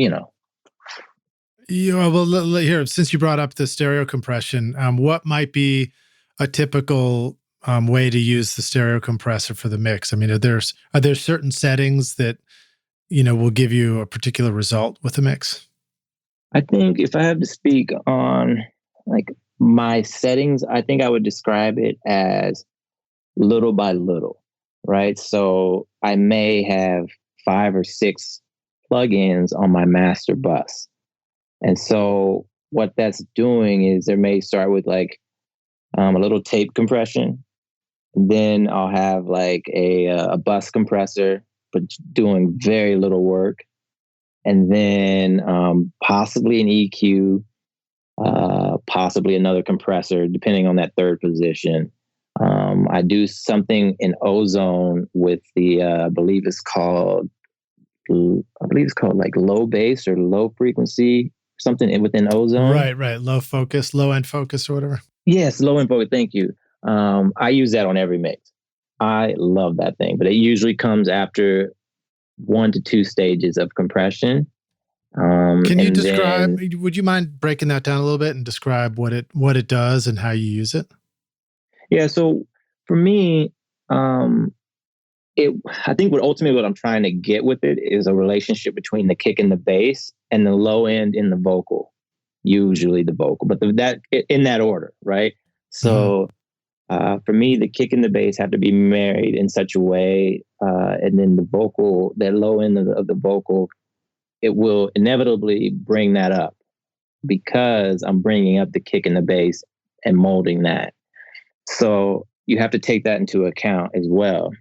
Yeah, well, here, since you brought up the stereo compression, what might be a typical way to use the stereo compressor for the mix? I mean, are there certain settings that will give you a particular result with the mix? I think if I have to speak on like my settings, I think I would describe it as little by little, right? So I may have 5 or 6 plugins on my master bus. And so what that's doing is there may start with like a little tape compression. Then I'll have like a bus compressor, but doing very little work. And then possibly an EQ, possibly another compressor, depending on that third position. I do something in ozone with the, I believe it's called like low bass or low frequency, something within ozone. Right. Low end focus or whatever. Yes, low info. Thank you. I use that on every mix. I love that thing, but it usually comes after 1 to 2 stages of compression. Can you And describe? then, Would you mind breaking that down a little bit and describe what it does and how you use it? yeah, so for me, um, I think what I'm trying to get with it is a relationship between the kick and the bass and the low end in the vocal, usually the vocal, but that in that order, right? Mm-hmm. So for me, the kick and the bass have to be married in such a way, and then the vocal, that low end of the vocal, it will inevitably bring that up because I'm bringing up the kick and the bass and molding that. So you have to take that into account as well.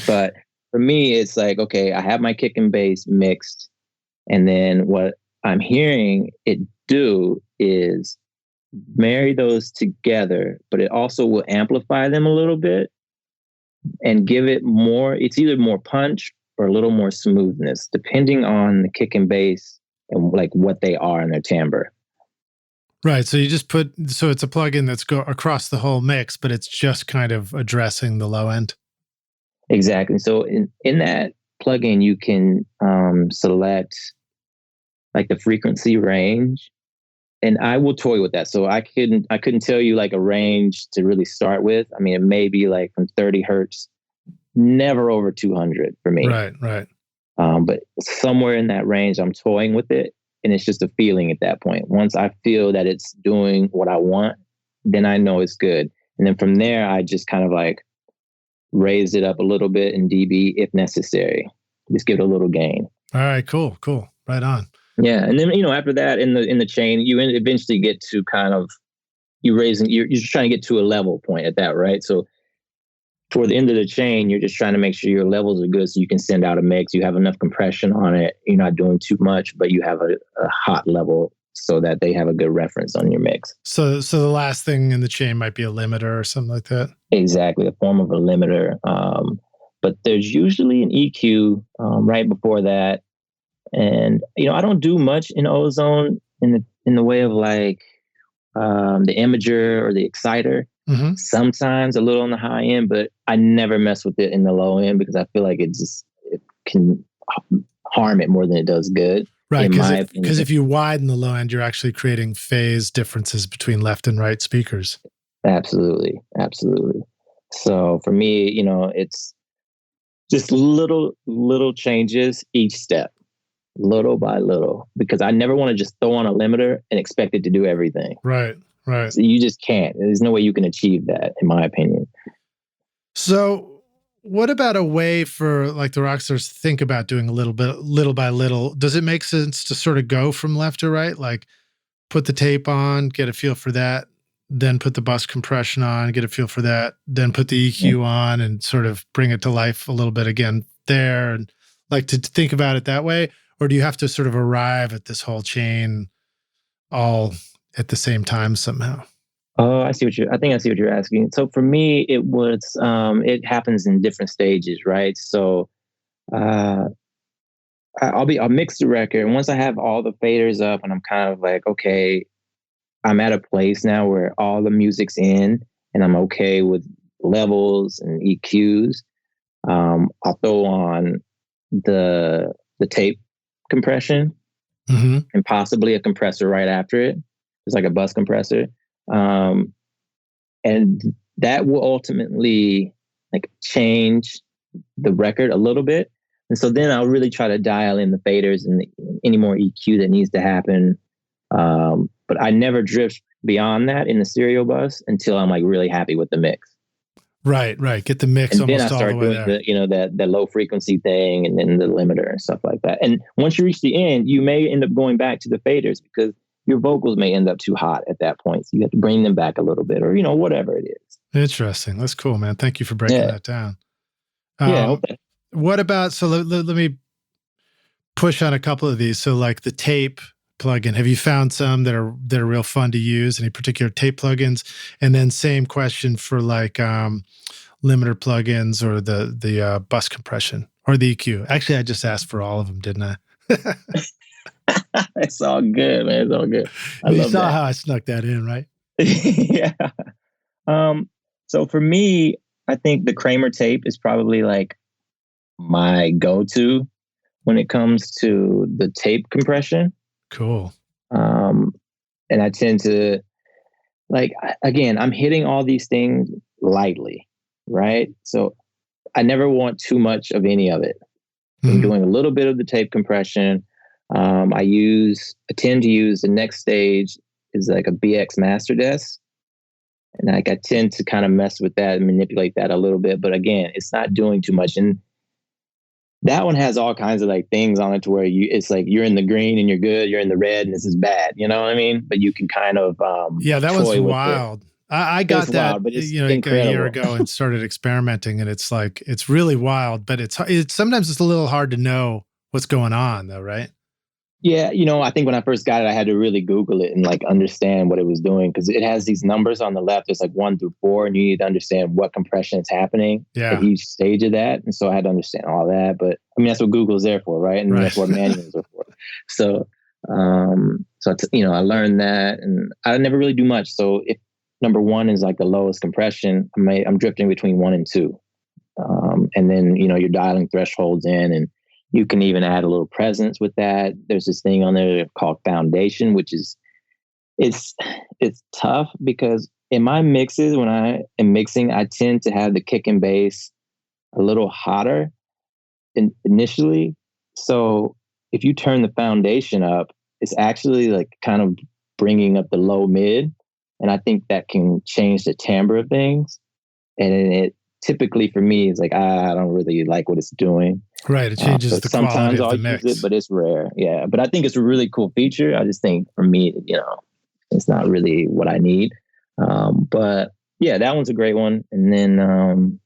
But for me, it's like, okay, I have my kick and bass mixed. And then what I'm hearing it do is marry those together, but it also will amplify them a little bit and give it more, it's either more punch or a little more smoothness, depending on the kick and bass and like what they are in their timbre. Right. So you just so it's a plugin that's go across the whole mix, but it's just kind of addressing the low end. Exactly. So in that plugin, you can select like the frequency range, and I will toy with that. So I couldn't tell you like a range to really start with. I mean, it may be like from 30 hertz, never over 200 for me. Right. But somewhere in that range, I'm toying with it, and it's just a feeling at that point. Once I feel that it's doing what I want, then I know it's good. And then from there, I just kind of like raise it up a little bit in dB if necessary. Just give it a little gain. All right. Cool. Right on. Yeah, and then after that in the chain, you eventually get to kind of you're just trying to get to a level point at that, right? So toward the end of the chain, you're just trying to make sure your levels are good so you can send out a mix. You have enough compression on it. You're not doing too much, but you have a hot level so that they have a good reference on your mix. So the last thing in the chain might be a limiter or something like that. Exactly, a form of a limiter. But there's usually an EQ right before that. And I don't do much in ozone in the way of like the imager or the exciter. Mm-hmm. Sometimes a little on the high end, but I never mess with it in the low end because I feel like it can harm it more than it does good. Right, because if you widen the low end, you're actually creating phase differences between left and right speakers. Absolutely. So for me, it's just little changes each step. little by little, because I never want to just throw on a limiter and expect it to do everything. Right. So you just can't. There's no way you can achieve that, in my opinion. So what about a way for like the rock stars to think about doing a little by little? Does it make sense to sort of go from left to right? Like put the tape on, get a feel for that, then put the bus compression on, get a feel for that, then put the EQ on and sort of bring it to life a little bit again there, and like to think about it that way? Or do you have to sort of arrive at this whole chain all at the same time somehow? Oh, I see what you're asking. So for me, it happens in different stages, right? So, I'll mix the record. And once I have all the faders up and I'm kind of like, okay, I'm at a place now where all the music's in and I'm okay with levels and EQs. I'll throw on the tape compression and possibly a compressor right after it. It's like a bus compressor. And that will ultimately like change the record a little bit. And so then I'll really try to dial in the faders and any more EQ that needs to happen. But I never drift beyond that in the stereo bus until I'm like really happy with the mix. Right. Get the mix and almost then I start all the way doing there. the low frequency thing and then the limiter and stuff like that. And once you reach the end, you may end up going back to the faders because your vocals may end up too hot at that point. So you have to bring them back a little bit or, whatever it is. Interesting. That's cool, man. Thank you for breaking that down. Okay. What about, so let me push on a couple of these. So like the tape plugin, have you found some that are real fun to use? Any particular tape plugins? And then same question for like limiter plugins or the bus compression or the EQ. Actually, I just asked for all of them, didn't I? It's all good, man. It's all good. You saw how I snuck that in, right? Yeah. So for me, I think the Kramer tape is probably like my go-to when it comes to the tape compression. Cool. And I tend to again, I'm hitting all these things lightly, right? So I never want too much of any of it. I'm doing a little bit of the tape compression. I tend to use the next stage is like a BX master desk. And I tend to kind of mess with that and manipulate that a little bit. But again, it's not doing too much. And that one has all kinds of like things on it to where it's like you're in the green and you're good, you're in the red and this is bad. You know what I mean? But you can kind of that one's wild. I got that wild, but it's a year ago and started experimenting, and it's like it's really wild, but it's sometimes it's a little hard to know what's going on though, right? Yeah, I think when I first got it, I had to really Google it and like understand what it was doing because it has these numbers on the left. It's like 1 through 4, and you need to understand what compression is happening at each stage of that. And so I had to understand all that. But I mean, that's what Google's there for, right? And that's what manuals are for. So, I learned that, and I never really do much. So if number 1 is like the lowest compression, I'm drifting between 1 and 2, and then you're dialing thresholds in and. You can even add a little presence with that. There's this thing on there called foundation, which is it's tough because in my mixes, when I am mixing, I tend to have the kick and bass a little hotter initially. So if you turn the foundation up, it's actually like kind of bringing up the low mid. And I think that can change the timbre of things. And it typically for me is like, I don't really like what it's doing. Right. It changes the quality of the mix. Use it, but it's rare. Yeah. But I think it's a really cool feature. I just think for me, it's not really what I need. But yeah, that one's a great one. And then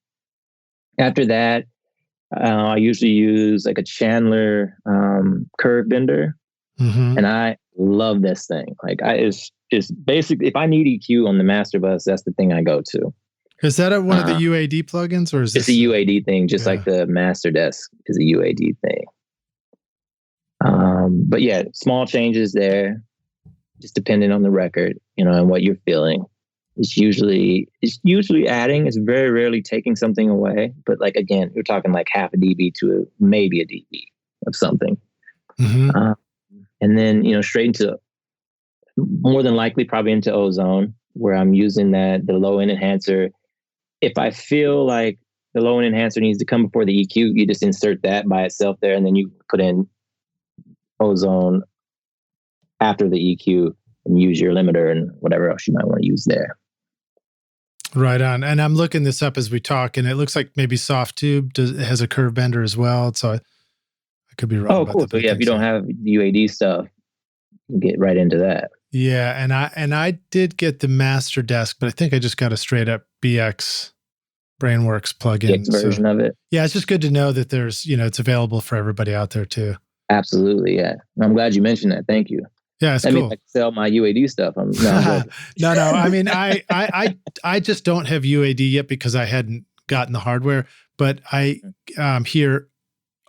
after that, I usually use like a Chandler curve bender. And I love this thing. Like it's basically, if I need EQ on the master bus, that's the thing I go to. Is that one of the UAD plugins, or is it's a UAD thing? Just like the master desk is a UAD thing. But yeah, small changes there, just depending on the record, and what you're feeling. It's usually adding. It's very rarely taking something away. But like again, you're talking like half a dB to maybe a dB of something, and then straight into more than likely probably into ozone, where I'm using the low end enhancer. If I feel like the low end enhancer needs to come before the EQ, you just insert that by itself there, and then you put in ozone after the EQ and use your limiter and whatever else you might want to use there. Right on. And I'm looking this up as we talk, and it looks like maybe Soft Tube has a curve bender as well. So I could be wrong about cool. that. So yeah, if you don't have UAD stuff, you get right into that. Yeah, and I did get the Master Desk, but I think I just got a straight up BX Brainworks plugin. BX version of it. Yeah, it's just good to know that there's, it's available for everybody out there too. Absolutely, yeah. I'm glad you mentioned that. Thank you. Yeah, it's cool. Means I can sell my UAD stuff. No. I mean, I just don't have UAD yet because I hadn't gotten the hardware. But I hear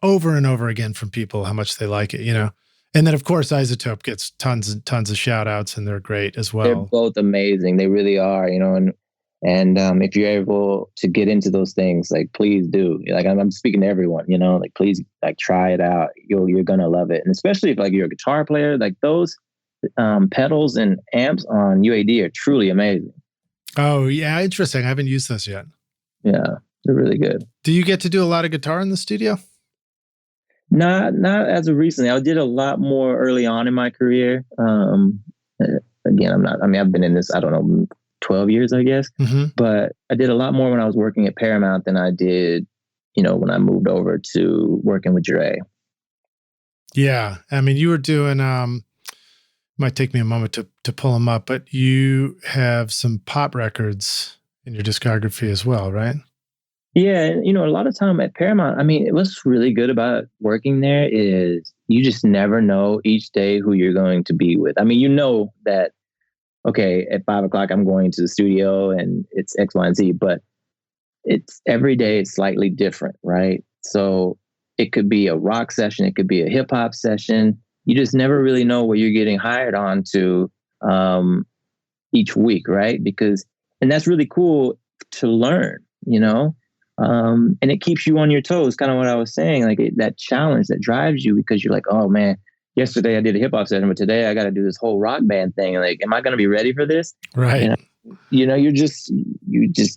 over and over again from people how much they like it. And then of course Isotope gets tons and tons of shout outs, and they're great as well. They're both amazing. They really are. And if you're able to get into those things, like please do. Like I'm speaking to everyone. Like please try it out. You're gonna love it, and especially if you're a guitar player, like those pedals and amps on UAD are truly amazing. Oh yeah, interesting. I haven't used those yet. Yeah, they're really good. Do you get to do a lot of guitar in the studio? Not as of recently. I did a lot more early on in my career. Again, I've been in this, 12 years, I guess. Mm-hmm. But I did a lot more when I was working at Paramount than I did, when I moved over to working with Dre. Yeah. I mean, you were doing, might take me a moment to pull them up, but you have some pop records in your discography as well, right? Yeah. A lot of time at Paramount, what's really good about working there is you just never know each day who you're going to be with. That, okay, at 5:00 I'm going to the studio and it's X, Y, and Z, but it's every day it's slightly different, right? So it could be a rock session, it could be a hip hop session. You just never really know what you're getting hired on to each week, right? And that's really cool to learn, and it keeps you on your toes, kind of what I was saying, that challenge that drives you, because you're like, oh man, yesterday I did a hip hop session, but today I got to do this whole rock band thing. Am I going to be ready for this? Right. You just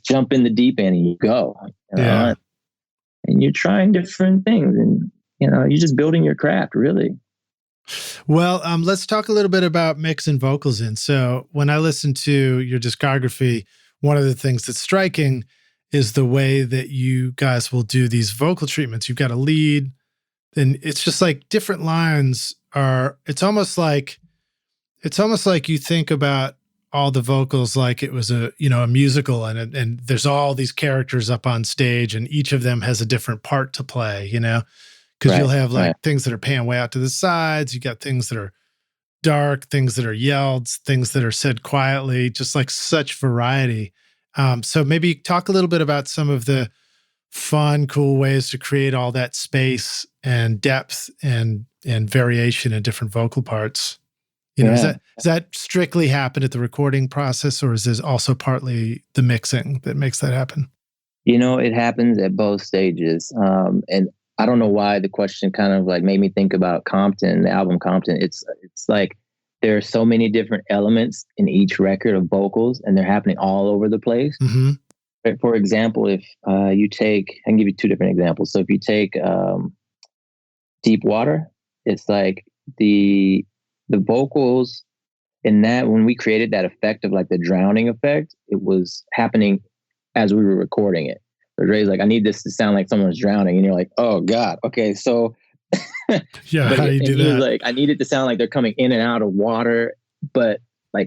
jump in the deep end and you go. Yeah. And you're trying different things, and you're just building your craft, really. Well, let's talk a little bit about mix and vocals in. So when I listen to your discography, one of the things that's striking is the way that you guys will do these vocal treatments. You've got a lead, and it's just like different lines it's almost like you think about all the vocals like it was a musical, and there's all these characters up on stage, and each of them has a different part to play, because you'll have things that are pan way out to the sides. You got things that are dark, things that are yelled, things that are said quietly, just like such variety. So maybe talk a little bit about some of the fun, cool ways to create all that space and depth and variation in different vocal parts. Does that strictly happen at the recording process, or is this also partly the mixing that makes that happen? It happens at both stages. And I don't know why the question kind of made me think about Compton, the album Compton. It's like there are so many different elements in each record of vocals, and they're happening all over the place. Mm-hmm. For example, if you take, I can give you two different examples. So if you take Deep Water, it's like the vocals in that, when we created that effect of the drowning effect, it was happening as we were recording it. So Dre's like, I need this to sound like someone's drowning. And you're like, oh God. Okay. So yeah, how do you do that? He was like, I need it to sound like they're coming in and out of water, but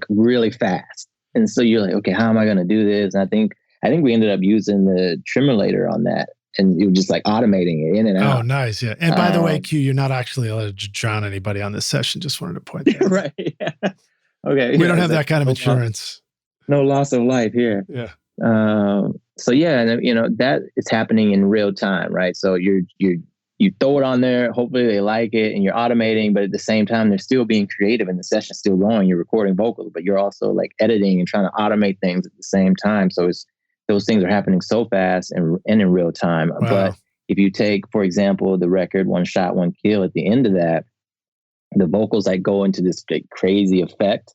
really fast. And so you're like, okay, how am I going to do this? And I think we ended up using the tremulator on that, and you were just automating it in and out. Oh, nice. Yeah. And by the way, Q, you're not actually allowed to drown anybody on this session. Just wanted to point that out. Right. Yeah. Okay. We don't have that kind of insurance. No loss of life here. Yeah. So yeah, and that is happening in real time, right? So you throw it on there, hopefully they like it, and you're automating, but at the same time, they're still being creative and the session's still going. You're recording vocals, but you're also editing and trying to automate things at the same time. So those things are happening so fast and in real time. Wow. But if you take, for example, the record One Shot, One Kill, at the end of that, the vocals go into this crazy effect.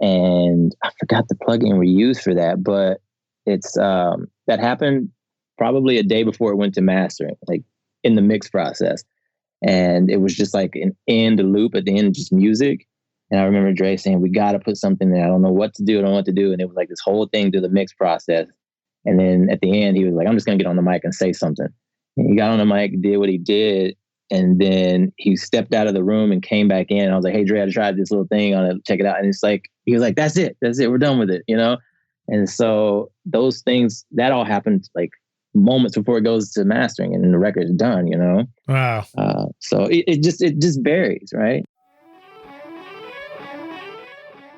And I forgot the plugin we used for that, but it's that happened probably a day before it went to mastering, in the mix process. And it was just like an end loop at the end, just music. And I remember Dre saying, we got to put something there. I don't know what to do. I don't know what to do. And it was like this whole thing through the mix process. And then at the end, he was like, I'm just going to get on the mic and say something. And he got on the mic, did what he did. And then he stepped out of the room and came back in. I was like, hey, Dre, I tried this little thing on it. Check it out. And it's like, he was like, that's it. We're done with it, you know? And so those things, that all happened like moments before it goes to mastering and the record's done, you know? Wow. So it just varies, right?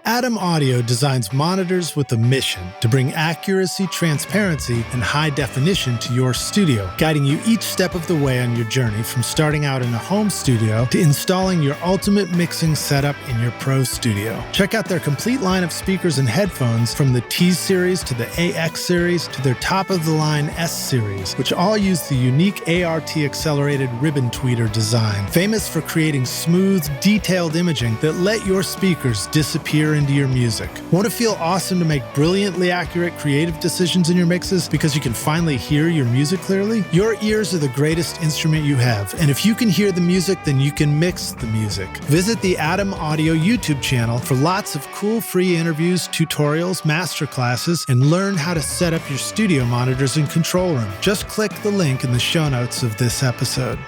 Atom Audio designs monitors with a mission to bring accuracy, transparency, and high definition to your studio, guiding you each step of the way on your journey from starting out in a home studio to installing your ultimate mixing setup in your pro studio. Check out their complete line of speakers and headphones, from the T series to the AX series to their top-of-the-line S series, which all use the unique ART accelerated ribbon tweeter design, famous for creating smooth, detailed imaging that let your speakers disappear into your music. Want to feel awesome to make brilliantly accurate creative decisions in your mixes because you can finally hear your music clearly? Your ears are the greatest instrument you have, and if you can hear the music, then you can mix the music. Visit the Atom Audio YouTube channel for lots of cool free interviews, tutorials, masterclasses, and learn how to set up your studio monitors and control room. Just click the link in the show notes of this episode.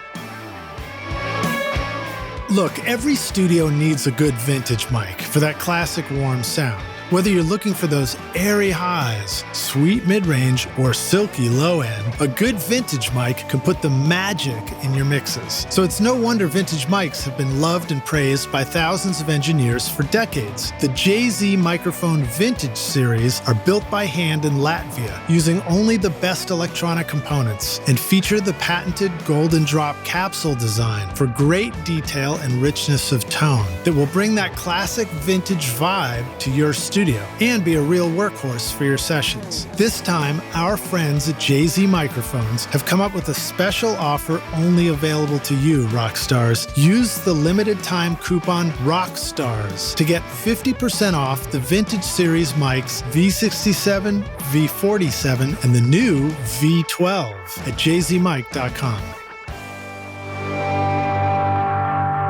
Look, every studio needs a good vintage mic for that classic warm sound. Whether you're looking for those airy highs, sweet mid-range, or silky low-end, a good vintage mic can put the magic in your mixes. So it's no wonder vintage mics have been loved and praised by thousands of engineers for decades. The JZ Microphone Vintage series are built by hand in Latvia, using only the best electronic components, and feature the patented Golden Drop capsule design for great detail and richness of tone that will bring that classic vintage vibe to your studio and be a real workhorse for your sessions. This time, our friends at JZ Microphones have come up with a special offer only available to you, Rockstars. Use the limited time coupon ROCKSTARS to get 50% off the vintage series mics V67, V47, and the new V12 at jzmic.com.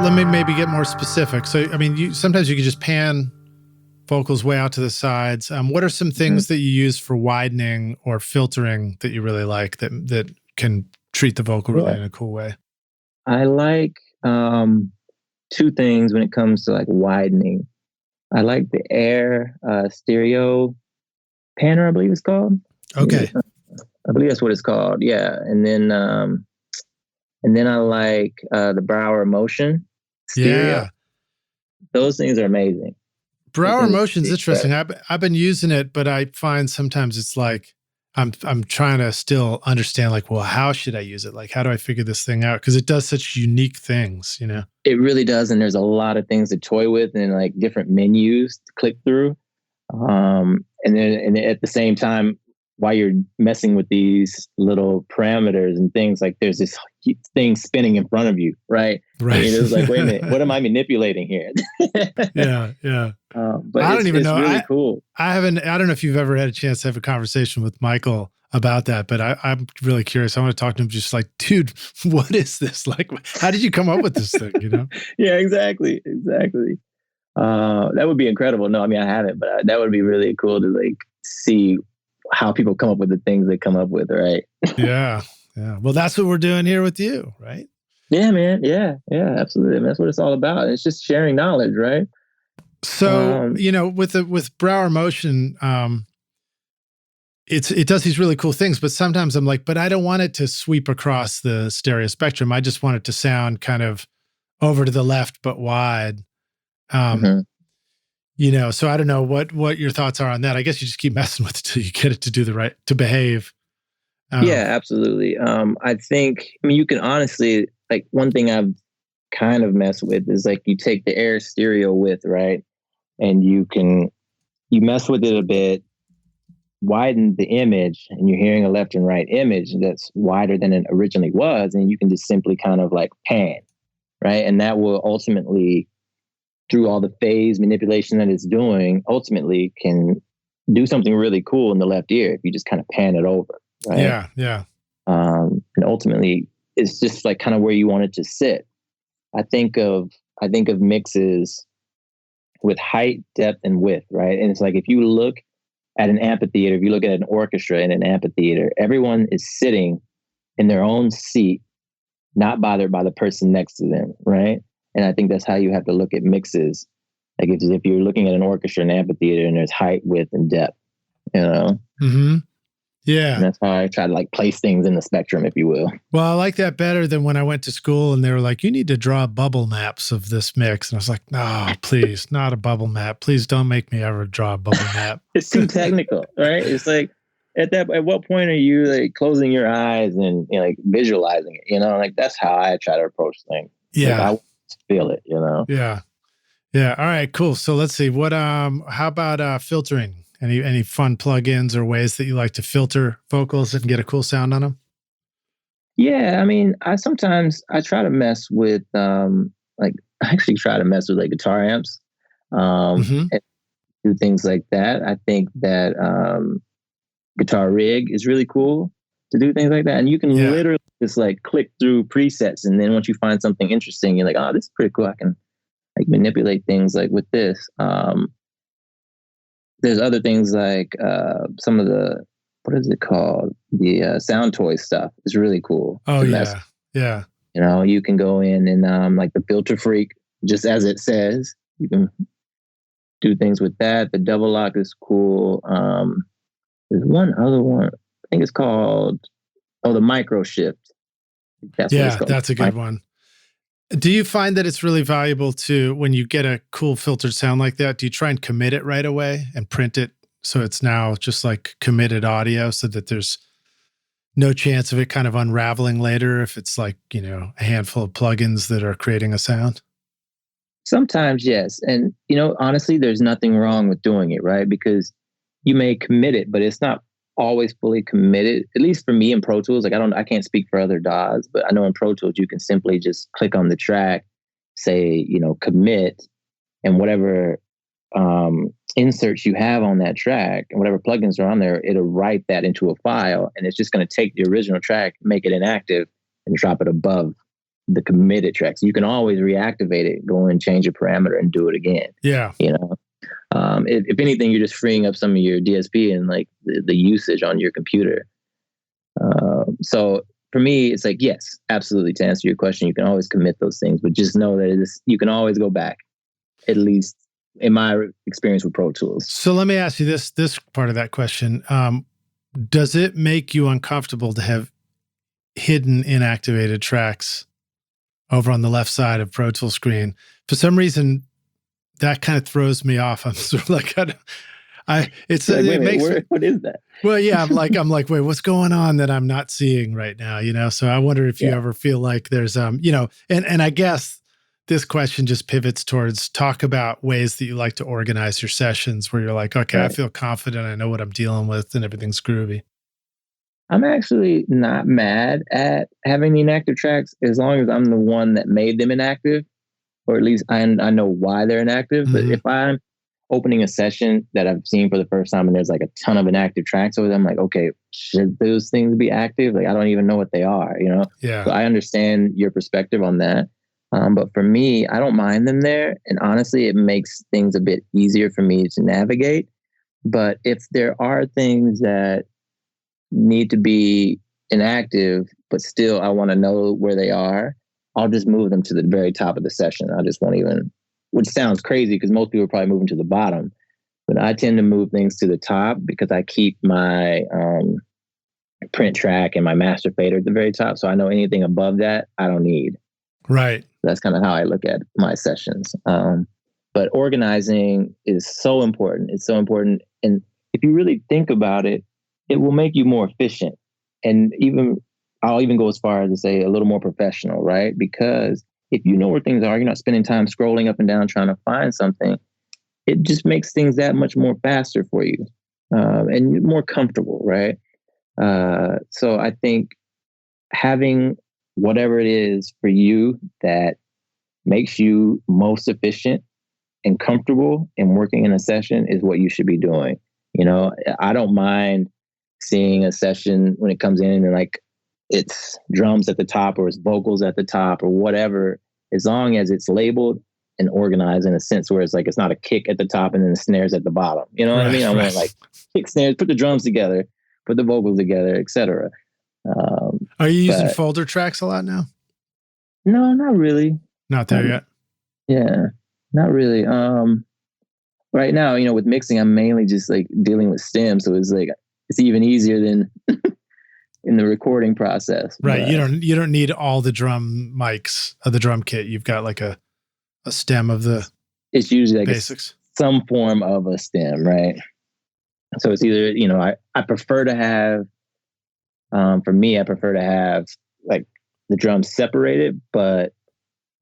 Let me maybe get more specific. So, I mean, sometimes you can just pan vocals way out to the sides. What are some things that you use for widening or filtering that you really like that can treat the vocal really in a cool way? I like two things when it comes to like widening. I like the Air stereo panner, I believe it's called. Okay. I believe that's what it's called. Yeah. And then I like the Brower Motion stereo. Yeah. Those things are amazing. Brower Motion's interesting. I've been using it, but I find sometimes it's like I'm trying to still understand, like, well, how should I use it? Like, how do I figure this thing out? Because it does such unique things, you know? It really does. And there's a lot of things to toy with and like different menus to click through. And at the same time, while you're messing with these little parameters and things, like there's this thing spinning in front of you, right? Right. It was like, wait a minute, what am I manipulating here? Yeah. But I don't even know. It's really cool. I don't know if you've ever had a chance to have a conversation with Michael about that, but I'm really curious. I want to talk to him just like, dude, what is this? Like, how did you come up with this thing, you know? Yeah, exactly. That would be incredible. No, I mean, I haven't, but that would be really cool to like see how people come up with the things they come up with, right? Yeah. Well, that's what we're doing here with you, right? Yeah, man. Yeah, absolutely. I mean, that's what it's all about. It's just sharing knowledge, right? So, with Brower Motion, it does these really cool things, but sometimes I'm like, but I don't want it to sweep across the stereo spectrum. I just want it to sound kind of over to the left, but wide. So I don't know what your thoughts are on that. I guess you just keep messing with it till you get it to behave. Yeah, absolutely. I think, you can honestly, like, one thing I've kind of messed with is like you take the Air stereo width, right? And you mess with it a bit, widen the image, and you're hearing a left and right image that's wider than it originally was. And you can just simply kind of like pan, right? And that will ultimately, through all the phase manipulation that it's doing, ultimately can do something really cool in the left ear if you just kind of pan it over, right? Yeah. And ultimately, it's just like kind of where you want it to sit. I think of mixes with height, depth, and width, right? And it's like if you look at an amphitheater, if you look at an orchestra in an amphitheater, everyone is sitting in their own seat, not bothered by the person next to them, right? And I think that's how you have to look at mixes. Like if you're looking at an orchestra in an amphitheater and there's height, width, and depth, you know? Mm-hmm. Yeah. And that's how I try to like place things in the spectrum, if you will. Well, I like that better than when I went to school and they were like, you need to draw bubble maps of this mix. And I was like, no, please, not a bubble map. Please don't make me ever draw a bubble map. It's too technical, right? It's like at what point are you like closing your eyes and like visualizing it? You know, like that's how I try to approach things. Yeah. Like, I feel it, you know? Yeah. Yeah. All right, cool. So let's see how about filtering? Any fun plugins or ways that you like to filter vocals and get a cool sound on them? Yeah, I mean, I try to mess with I actually try to mess with like guitar amps, and do things like that. I think that Guitar Rig is really cool to do things like that, and you can literally just like click through presets, and then once you find something interesting, you're like, oh, this is pretty cool. I can like manipulate things like with this. There's other things like some of the, what is it called? The Sound Toy stuff is really cool. Oh, yeah. Yeah. You know, you can go in and like the Filter Freak, just as it says, you can do things with that. The Double Lock is cool. There's one other one. I think it's called, the Micro Shift. That's a good one. Do you find that it's really valuable to, when you get a cool filtered sound like that, do you try and commit it right away and print it so it's now just like committed audio so that there's no chance of it kind of unraveling later if it's like, you know, a handful of plugins that are creating a sound? Sometimes, yes. And, you know, honestly, there's nothing wrong with doing it, right? Because you may commit it, but it's not always fully committed, at least for me in Pro Tools. Like I can't speak for other DAWs, but I know in Pro Tools, you can simply just click on the track, say, you know, commit, and whatever inserts you have on that track and whatever plugins are on there, it'll write that into a file, and it's just going to take the original track, make it inactive, and drop it above the committed track. So you can always reactivate it, go and change a parameter and do it again. Yeah. You know? If anything, you're just freeing up some of your DSP and like the usage on your computer. So for me, it's like, yes, absolutely. To answer your question, you can always commit those things, but just know that you can always go back, at least in my experience with Pro Tools. So let me ask you this part of that question. Does it make you uncomfortable to have hidden inactivated tracks over on the left side of Pro Tools screen? For some reason, that kind of throws me off. I'm sort of like, what is that? Well, yeah, I'm like, wait, what's going on that I'm not seeing right now? You know, so I wonder if you ever feel like there's, you know, and I guess this question just pivots towards talk about ways that you like to organize your sessions where you're like, okay, right. I feel confident. I know what I'm dealing with and everything's groovy. I'm actually not mad at having the inactive tracks as long as I'm the one that made them inactive. Or at least I know why they're inactive. Mm-hmm. But if I'm opening a session that I've seen for the first time and there's like a ton of inactive tracks over there, I'm like, okay, should those things be active? Like, I don't even know what they are, you know? Yeah. So I understand your perspective on that. But for me, I don't mind them there. And honestly, it makes things a bit easier for me to navigate. But if there are things that need to be inactive, but still I want to know where they are, I'll just move them to the very top of the session. I just won't even, which sounds crazy because most people probably move them to the bottom, but I tend to move things to the top because I keep my print track and my master fader at the very top. So I know anything above that, I don't need. Right. That's kind of how I look at my sessions. But organizing is so important. It's so important. And if you really think about it, it will make you more efficient. And I'll even go as far as to say a little more professional, right? Because if you know where things are, you're not spending time scrolling up and down trying to find something. It just makes things that much more faster for you and more comfortable, right? So I think having whatever it is for you that makes you most efficient and comfortable in working in a session is what you should be doing. You know, I don't mind seeing a session when it comes in and like, it's drums at the top or it's vocals at the top or whatever. as long as it's labeled and organized in a sense where it's like, it's not a kick at the top and then the snares at the bottom. You know what I mean? I want like kick, snares, put the drums together, put the vocals together, etc. Are you using folder tracks a lot now? No, not really. Not there yet? Yeah, not really. Right now, with mixing, I'm mainly just like dealing with stems. So it's like, it's even easier than in the recording process. Right. But you don't need all the drum mics of the drum kit. You've got like a stem of the it's usually like basics. Some form of a stem, right? So it's either, I prefer to have, for me, I prefer to have like the drums separated, but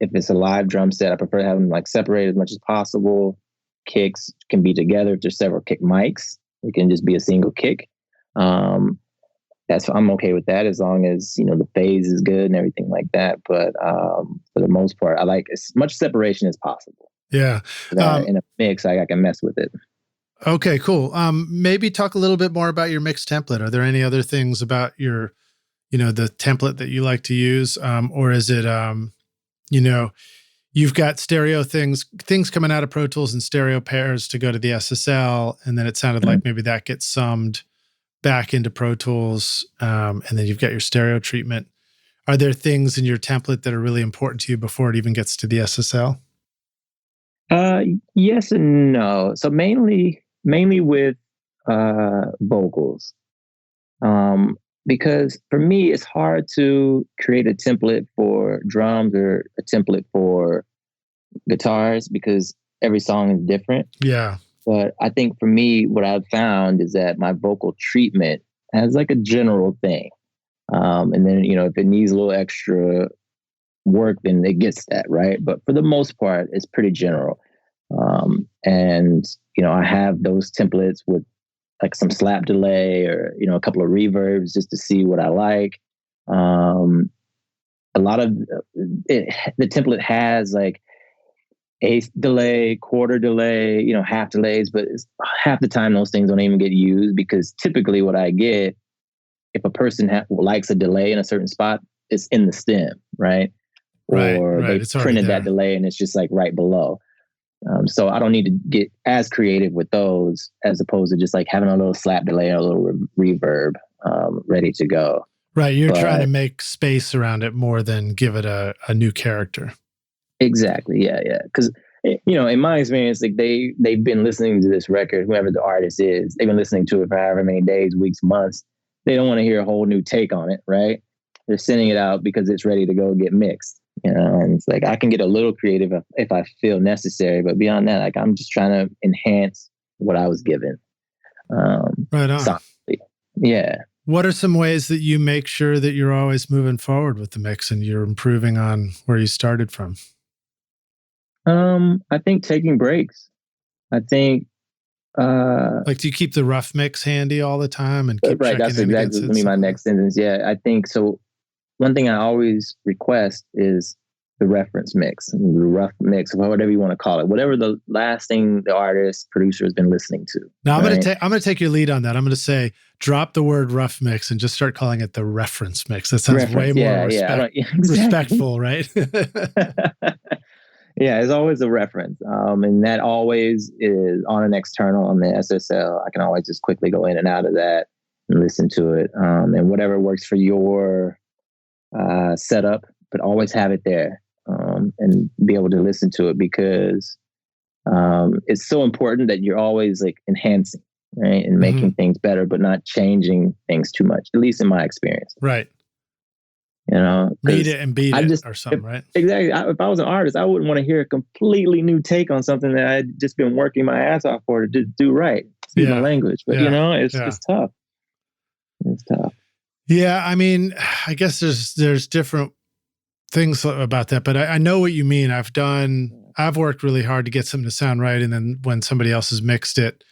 if it's a live drum set, I prefer to have them like separated as much as possible. Kicks can be together. If there's several kick mics, it can just be a single kick. I'm okay with that as long as the phase is good and everything like that. But for the most part, I like as much separation as possible. Yeah. In a mix, I can mess with it. Okay, cool. Maybe talk a little bit more about your mix template. Are there any other things about your, the template that you like to use? Or is it, you've got stereo things coming out of Pro Tools in stereo pairs to go to the SSL. And then it sounded like maybe that gets summed back into Pro Tools. And then you've got your stereo treatment. Are there things in your template that are really important to you before it even gets to the SSL? Yes and no. So mainly with vocals. Because for me, it's hard to create a template for drums or a template for guitars because every song is different. Yeah. But I think for me, what I've found is that my vocal treatment has like a general thing. And then, if it needs a little extra work, then it gets that, right? But for the most part, it's pretty general. And, I have those templates with like some slap delay or, a couple of reverbs just to see what I like. A lot of the template has like eighth delay, quarter delay, half delays, but half the time those things don't even get used because typically what I get, if a person likes a delay in a certain spot, it's in the stem, right? Or they printed that delay and it's just like right below. So I don't need to get as creative with those as opposed to just like having a little slap delay or a little reverb ready to go. Right. You're trying to make space around it more than give it a new character. Exactly. Yeah. Yeah. Because, in my experience, like they've been listening to this record, whoever the artist is, they've been listening to it for however many days, weeks, months. They don't want to hear a whole new take on it. Right. They're sending it out because it's ready to go get mixed. And it's like I can get a little creative if I feel necessary, but beyond that, like I'm just trying to enhance what I was given. Right on. Yeah. What are some ways that you make sure that you're always moving forward with the mix and you're improving on where you started from? I think taking breaks. I think like, do you keep the rough mix handy all the time and keep right? That's exactly gonna be my next sentence. Yeah, I think so. One thing I always request is the reference mix, the rough mix, whatever you want to call it, whatever the last thing the artist, producer has been listening to. Now, I'm going to take your lead on that. I'm going to say, drop the word rough mix and just start calling it the reference mix. That sounds way more respectful, right? Yeah, it's always a reference. And that always is on an external on the SSL. I can always just quickly go in and out of that and listen to it. And whatever works for your setup, but always have it there and be able to listen to it because it's so important that you're always like enhancing, right? And making things better, but not changing things too much, at least in my experience. Right. Read it and beat it or something, right? Exactly. If I was an artist, I wouldn't want to hear a completely new take on something that I'd just been working my ass off for to do right. Excuse my language, but it's tough. It's tough. Yeah, I mean, I guess there's different things about that, but I know what you mean. I've worked really hard to get something to sound right, and then when somebody else has mixed it,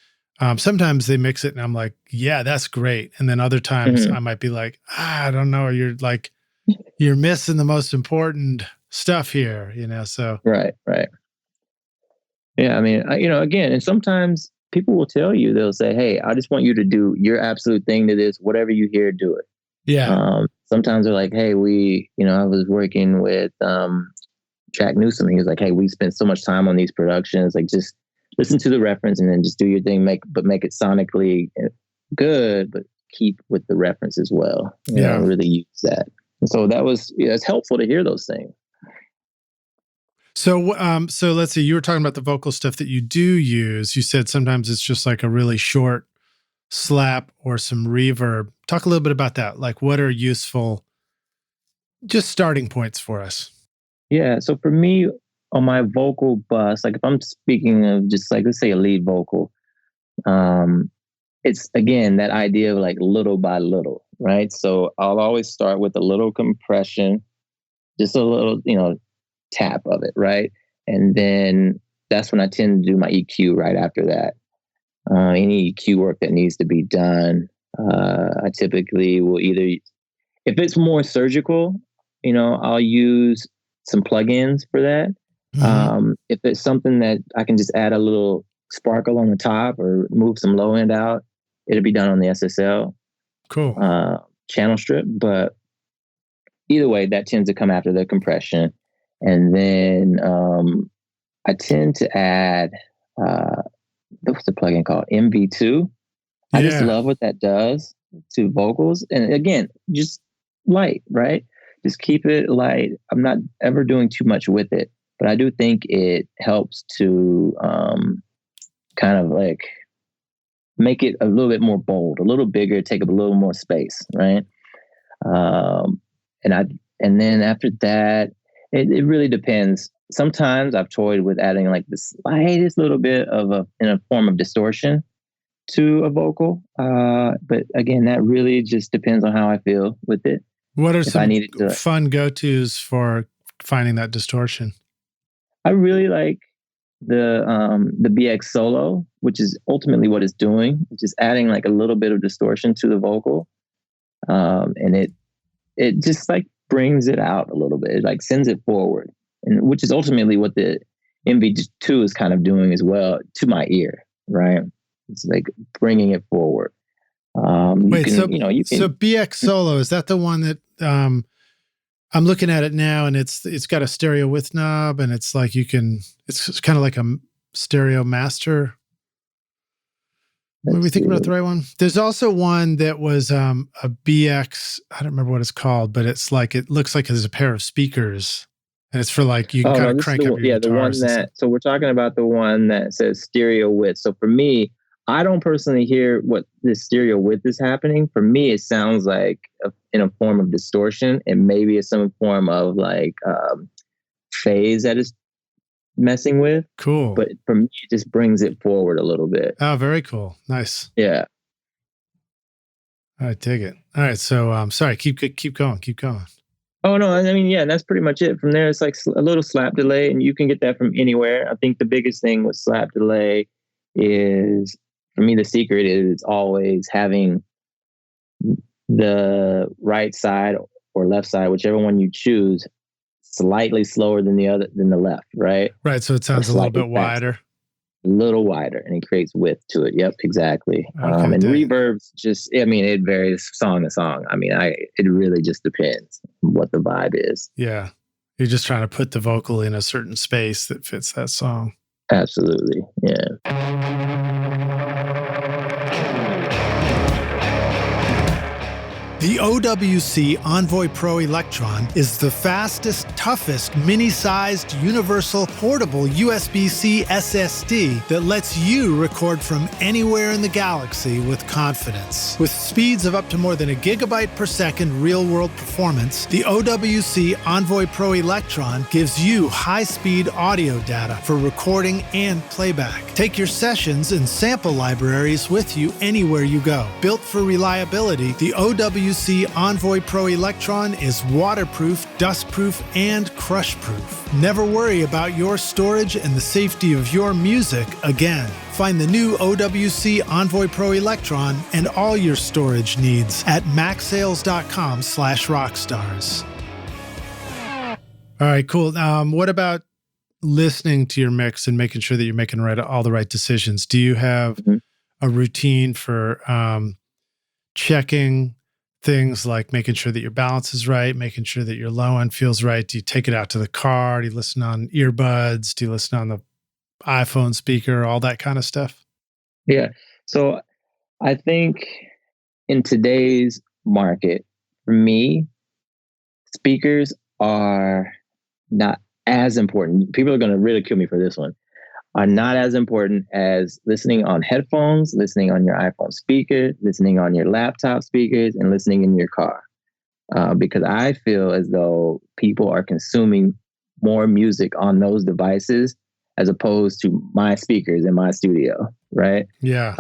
sometimes they mix it and I'm like, yeah, that's great. And then other times I might be like, I don't know, you're missing the most important stuff here, so. Right. Yeah, I mean, again, and sometimes people will tell you, they'll say, hey, I just want you to do your absolute thing to this, whatever you hear, do it. Yeah. Sometimes they're like, hey, I was working with Jack Newsom. He was like, "Hey, we spent so much time on these productions. Like, just listen to the reference and then just do your thing. Make it sonically good, but keep with the reference as well. You know, really use that." And so that was, it's helpful to hear those things. So, so let's see. You were talking about the vocal stuff that you do use. You said sometimes it's just like a really short slap or some reverb. Talk a little bit about that. Like, what are useful, just starting points for us? Yeah. So for me, on my vocal bus, like if I'm speaking of just like, let's say a lead vocal, it's again that idea of like little by little, right? So I'll always start with a little compression, just a little, tap of it, right? And then that's when I tend to do my EQ right after that. Any EQ work that needs to be done, I typically will either, if it's more surgical, I'll use some plugins for that. If it's something that I can just add a little sparkle on the top or move some low end out, it'll be done on the SSL channel strip. But either way, that tends to come after the compression. And then I tend to add, what's the plugin called? MV2. I just love what that does to vocals. And again, just light, right? Just keep it light. I'm not ever doing too much with it, but I do think it helps to kind of like make it a little bit more bold, a little bigger, take up a little more space, right? And then after that, it really depends. Sometimes I've toyed with adding like the slightest little bit of in a form of distortion to a vocal. But again, that really just depends on how I feel with it. What are some fun go-tos for finding that distortion? I really like the BX solo, which is ultimately what it's doing. It's just adding like a little bit of distortion to the vocal. And it just like brings it out a little bit. It like sends it forward, and which is ultimately what the MV2 is kind of doing as well to my ear, right? It's like bringing it forward. So BX Solo, is that the one that I'm looking at it now, and it's got a stereo width knob, and it's like it's kind of like a stereo master. Are we thinking about the right one? There's also one that was a BX, I don't remember what it's called, but it's like, it looks like there's a pair of speakers, and it's for like, you can kind of crank up your guitars. The one that, so we're talking about the one that says stereo width. So for me, I don't personally hear what the stereo width is happening. For me, it sounds like in a form of distortion, and maybe it's some form of like phase that is messing with. Cool. But for me, it just brings it forward a little bit. Oh, very cool. Nice. Yeah. I dig it. All right. So sorry, keep going. Oh, no, I mean, yeah, that's pretty much it. From there, it's like a little slap delay, and you can get that from anywhere. I think the biggest thing with slap delay is, for me, the secret is always having the right side or left side, whichever one you choose, slightly slower than the left, right? Right. So it sounds a little bit wider. A little wider, and it creates width to it. Yep, exactly. Okay, and reverbs just, I mean, it varies song to song. I mean, it really just depends on what the vibe is. Yeah. You're just trying to put the vocal in a certain space that fits that song. Absolutely. Yeah. The OWC Envoy Pro Electron is the fastest, toughest, mini-sized, universal, portable USB-C SSD that lets you record from anywhere in the galaxy with confidence. With speeds of up to more than 1 gigabyte per second real-world performance, the OWC Envoy Pro Electron gives you high-speed audio data for recording and playback. Take your sessions and sample libraries with you anywhere you go. Built for reliability, the OWC Envoy Pro Electron is waterproof, dustproof, and crushproof. Never worry about your storage and the safety of your music again. Find the new OWC Envoy Pro Electron and all your storage needs at macsales.com/rockstars. All right, cool. What about listening to your mix and making sure that you're making all the right decisions? Do you have a routine for checking things like making sure that your balance is right, making sure that your low end feels right? Do you take it out to the car? Do you listen on earbuds? Do you listen on the iPhone speaker? All that kind of stuff? Yeah. So I think in today's market, for me, speakers are not as important. People are going to ridicule me for this one. Are not as important as listening on headphones, listening on your iPhone speaker, listening on your laptop speakers, and listening in your car. Because I feel as though people are consuming more music on those devices as opposed to my speakers in my studio, right? Yeah.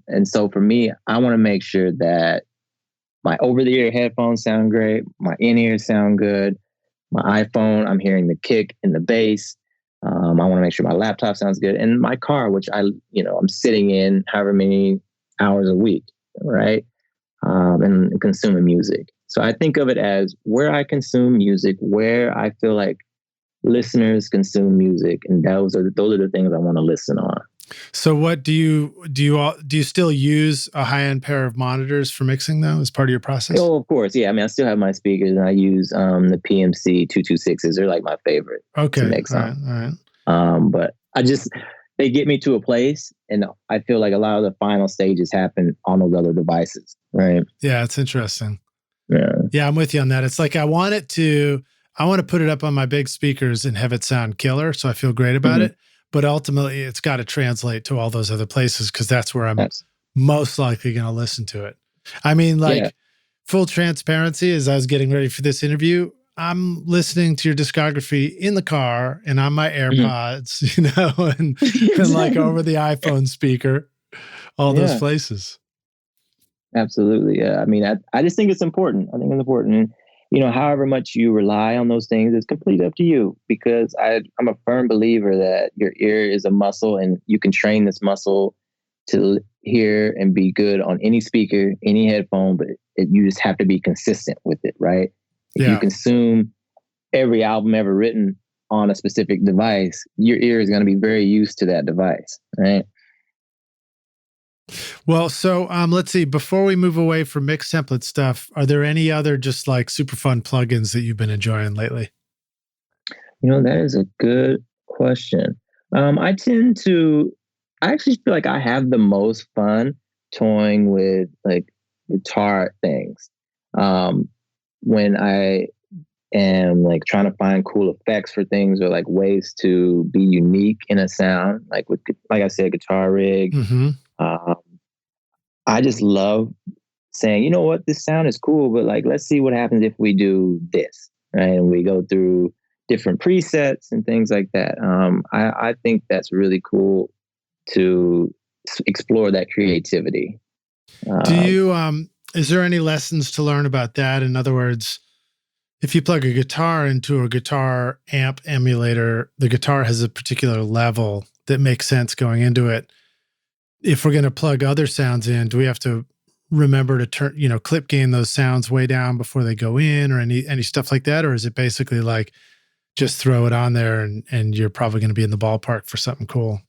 And so for me, I want to make sure that my over-the-ear headphones sound great, my in-ears sound good, my iPhone, I'm hearing the kick and the bass. I want to make sure my laptop sounds good, and my car, which I'm sitting in however many hours a week, right? And consuming music. So I think of it as where I consume music, where I feel like listeners consume music, and those are the things I want to listen on. So what do you still use a high-end pair of monitors for mixing though as part of your process? Oh, of course. Yeah. I mean, I still have my speakers and I use the PMC 226s. They're like my favorite to mix on. All right. But they get me to a place, and I feel like a lot of the final stages happen on those other devices. Right. Yeah. It's interesting. Yeah. Yeah. I'm with you on that. It's like, I want to put it up on my big speakers and have it sound killer. So I feel great about it. But ultimately, it's got to translate to all those other places because that's where I'm most likely going to listen to it. I mean, full transparency, as I was getting ready for this interview, I'm listening to your discography in the car and on my AirPods, and like over the iPhone speaker, all those places. Absolutely. Yeah. I mean, I just think it's important. I think it's important. And, however much you rely on those things, it's completely up to you, because I'm a firm believer that your ear is a muscle and you can train this muscle to hear and be good on any speaker, any headphone, but you just have to be consistent with it, right? If you consume every album ever written on a specific device, your ear is going to be very used to that device, right? Well, so let's see. Before we move away from mix template stuff, are there any other just like super fun plugins that you've been enjoying lately? That is a good question. I actually feel like I have the most fun toying with like guitar things. When I am like trying to find cool effects for things, or like ways to be unique in a sound, like I said, guitar rig. I just love saying, you know what, this sound is cool, but like, let's see what happens if we do this, right? And we go through different presets and things like that. I think that's really cool to explore that creativity. Do you, is there any lessons to learn about that? In other words, if you plug a guitar into a guitar amp emulator, the guitar has a particular level that makes sense going into it. If we're going to plug other sounds in, do we have to remember to turn, clip gain those sounds way down before they go in, or any stuff like that? Or is it basically like just throw it on there and you're probably going to be in the ballpark for something cool?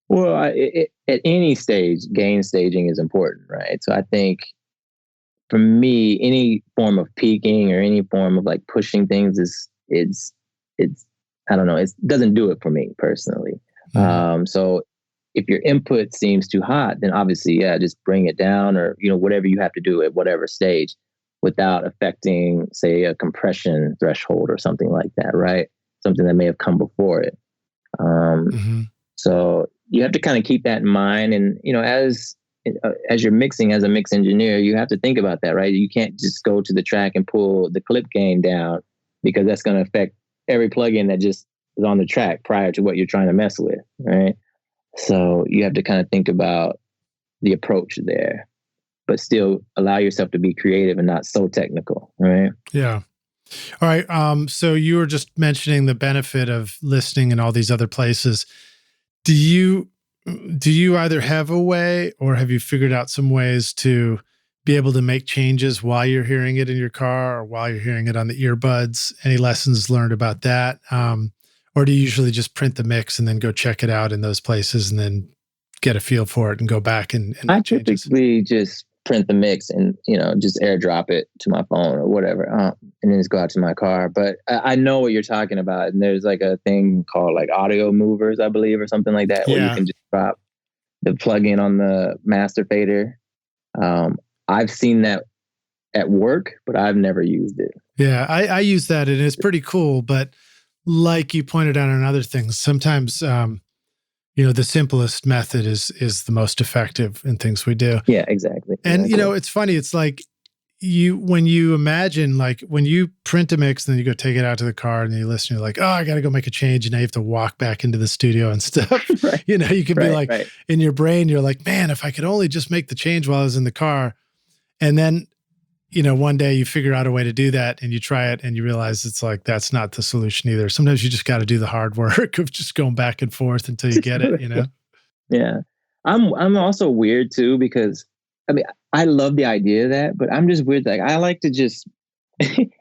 Well, at any stage, gain staging is important, right? So I think for me, any form of peaking or any form of like pushing things it's I don't know, it doesn't do it for me personally. So if your input seems too hot, then obviously, just bring it down, or, whatever you have to do at whatever stage without affecting, say, a compression threshold or something like that, right? Something that may have come before it. So you have to kind of keep that in mind. And, as you're mixing as a mix engineer, you have to think about that, right? You can't just go to the track and pull the clip gain down, because that's going to affect every plugin that just is on the track prior to what you're trying to mess with, right? So you have to kind of think about the approach there, but still allow yourself to be creative and not so technical, right? Yeah. All right. So you were just mentioning the benefit of listening in all these other places. Do you either have a way, or have you figured out some ways to be able to make changes while you're hearing it in your car or while you're hearing it on the earbuds? Any lessons learned about that? Or do you usually just print the mix and then go check it out in those places and then get a feel for it and go back and I typically just print the mix and, just airdrop it to my phone or whatever. And then just go out to my car. But I know what you're talking about. And there's like a thing called like audio movers, I believe, or something like that, where you can just drop the plug-in on the master fader. I've seen that at work, but I've never used it. Yeah, I use that and it's pretty cool. But like you pointed out on other things, sometimes, the simplest method is the most effective in things we do. Yeah, exactly. And, it's funny. It's like when you imagine, like when you print a mix and then you go take it out to the car and you listen, you're like, oh, I got to go make a change. And now you have to walk back into the studio and stuff. Right. You can be like, in your brain, you're like, man, if I could only just make the change while I was in the car. And then, one day you figure out a way to do that and you try it and you realize it's like, that's not the solution either. Sometimes you just got to do the hard work of just going back and forth until you get it, Yeah. I'm also weird too, because I love the idea of that, but I'm just weird. Like I like to just,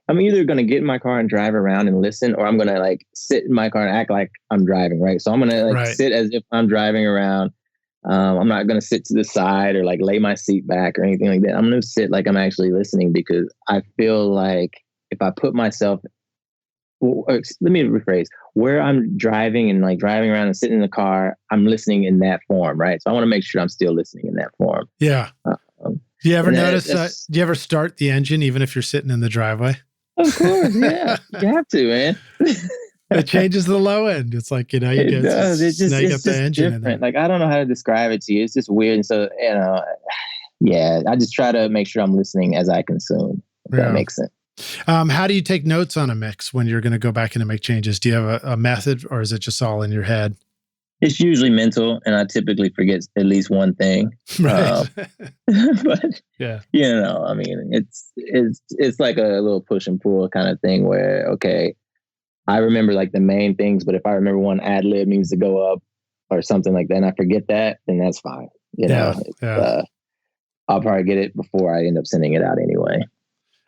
I'm either going to get in my car and drive around and listen, or I'm going to like sit in my car and act like I'm driving. Right. So I'm going to sit as if I'm driving around. I'm not going to sit to the side or like lay my seat back or anything like that. I'm going to sit like I'm actually listening, because I feel like if I put myself, let me rephrase, where I'm driving and like driving around and sitting in the car, I'm listening in that form. Right. So I want to make sure I'm still listening in that form. Yeah. Do you ever notice, do you ever start the engine even if you're sitting in the driveway? Of course. Yeah. You have to, man. It changes the low end. It's like, you does. It's just the engine different. Like, I don't know how to describe it to you. It's just weird. And so, yeah, I just try to make sure I'm listening as I consume. If that makes sense. How do you take notes on a mix when you're going to go back in and make changes? Do you have a method, or is it just all in your head? It's usually mental, and I typically forget at least one thing. Right. But yeah, it's like a little push and pull kind of thing where, okay, I remember like the main things, but if I remember one ad lib needs to go up or something like that, and I forget that, then that's fine. I'll probably get it before I end up sending it out anyway.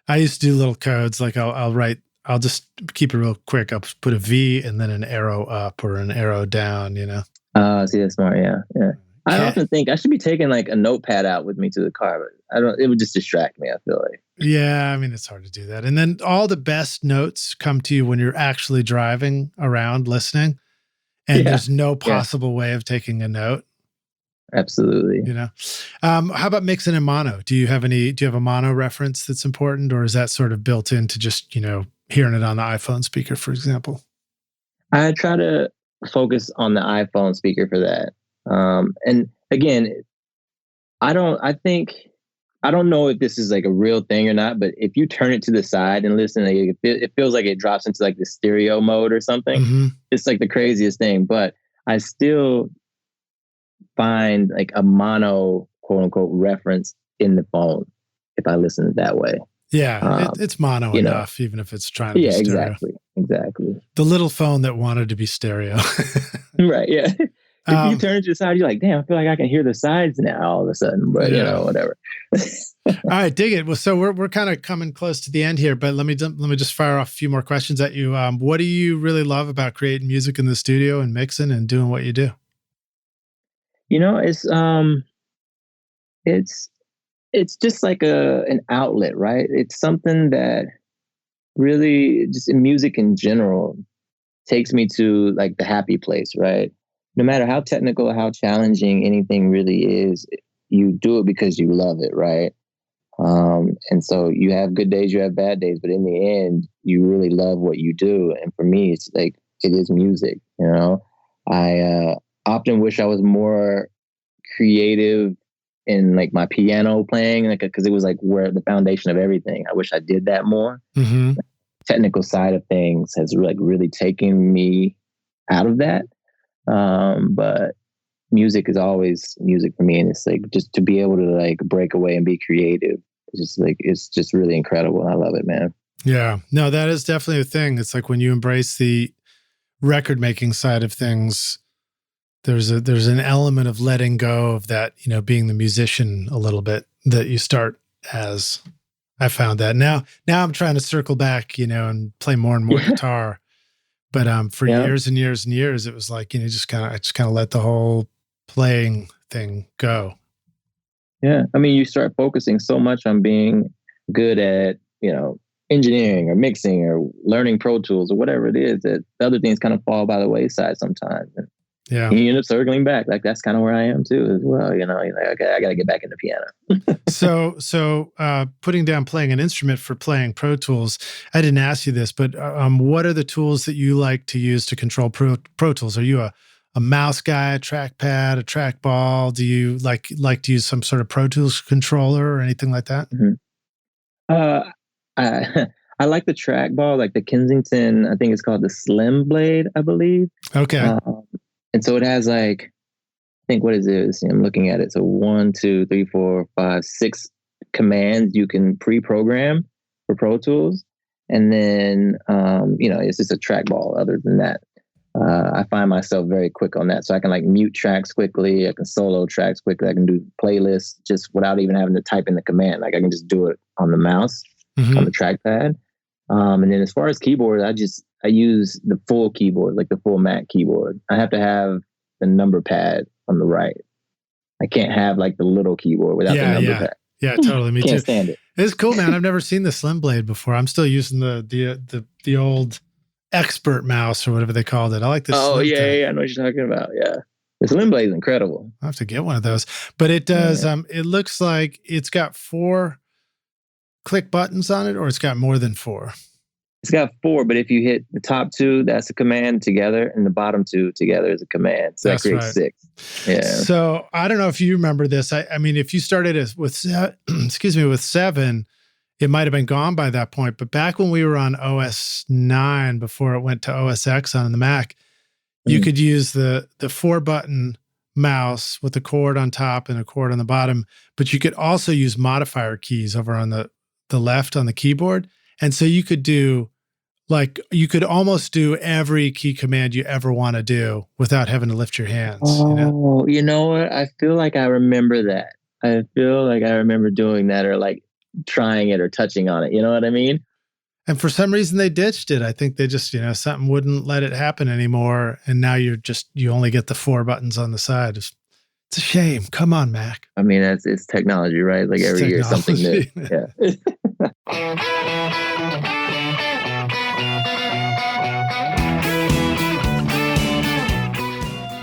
I used to do little codes. Like I'll just keep it real quick. I'll put a V and then an arrow up or an arrow down, See, that's smart. Yeah. I often think I should be taking like a notepad out with me to the car, but it would just distract me, I feel like. Yeah, it's hard to do that. And then all the best notes come to you when you're actually driving around listening, and there's no possible way of taking a note. Absolutely. How about mixing in mono? Do you have a mono reference that's important, or is that sort of built into just, hearing it on the iPhone speaker, for example? I try to focus on the iPhone speaker for that. And again, I don't know if this is like a real thing or not, but if you turn it to the side and listen, it feels like it drops into like the stereo mode or something. Mm-hmm. It's like the craziest thing, but I still find like a mono quote unquote reference in the phone if I listen that way. Yeah, it's mono enough, even if it's trying to be stereo. Exactly. The little phone that wanted to be stereo. Right, yeah. If you turn it to the side, you're like, damn, I feel like I can hear the sides now all of a sudden, but whatever. All right, dig it. Well, so we're kind of coming close to the end here, but let me just fire off a few more questions at you. What do you really love about creating music in the studio and mixing and doing what you do? It's just like an outlet, right? It's something that really, just in music in general, takes me to like the happy place, right? No matter how technical or how challenging anything really is, you do it because you love it, right? And so you have good days, you have bad days, but in the end, you really love what you do. And for me, it's like, it is music, I often wish I was more creative in like my piano playing, like, because it was like where the foundation of everything. I wish I did that more. Mm-hmm. The technical side of things has like really taken me out of that. But music is always music for me. And it's like, just to be able to like break away and be creative. It's just really incredible. I love it, man. Yeah, no, that is definitely a thing. It's like when you embrace the record making side of things, there's an element of letting go of that, being the musician a little bit that you start as. I found that now I'm trying to circle back, and play more and more guitar. But for years and years and years, it was like, I just kind of let the whole playing thing go. Yeah. I mean, you start focusing so much on being good at, engineering or mixing or learning Pro Tools or whatever it is, that the other things kind of fall by the wayside sometimes. And Yeah. you end up circling back. Like, that's kind of where I am too, as well. You're like, okay, I got to get back into piano. So putting down playing an instrument for playing Pro Tools, I didn't ask you this, but what are the tools that you like to use to control Pro Tools? Are you a mouse guy, a trackpad, a trackball? Do you like to use some sort of Pro Tools controller or anything like that? Mm-hmm. I like the trackball, like the Kensington, I think it's called the Slim Blade, I believe. Okay. And so it has like, I think, what is it? I'm looking at it. So 1, 2, 3, 4, 5, 6 commands you can pre-program for Pro Tools. And then, it's just a trackball other than that. I find myself very quick on that. So I can like mute tracks quickly. I can solo tracks quickly. I can do playlists just without even having to type in the command. Like I can just do it on the mouse, on the trackpad. And then as far as keyboard, I use the full keyboard, like the full Mac keyboard. I have to have the number pad on the right. I can't have like the little keyboard without the number pad. Yeah, totally. Me Can't too. stand it. It's cool, man. I've never seen the Slim Blade before. I'm still using the old expert mouse or whatever they called it. I like this. Oh, yeah, I know what you're talking about. Yeah. The Slim Blade is incredible. I have to get one of those. But it does, it looks like it's got 4 click buttons on it, or it's got more than 4. It's got 4, but if you hit the top 2, that's a command together, and the bottom 2 together is a command. So that creates 6. Yeah. So I don't know if you remember this. I mean, if you started with 7, it might have been gone by that point. But back when we were on OS 9, before it went to OS X on the Mac, you could use the 4-button mouse with a chord on top and a chord on the bottom. But you could also use modifier keys over on the left on the keyboard. And so you could do, like, you could almost do every key command you ever want to do without having to lift your hands. Oh, you know what? I feel like I remember that. I feel like I remember doing that, or like trying it or touching on it. You know what I mean? And for some reason they ditched it. I think they just, something wouldn't let it happen anymore. And now you only get the 4 buttons on the side. It's a shame. Come on, Mac. I mean, it's technology, right? Like every year something new. Yeah.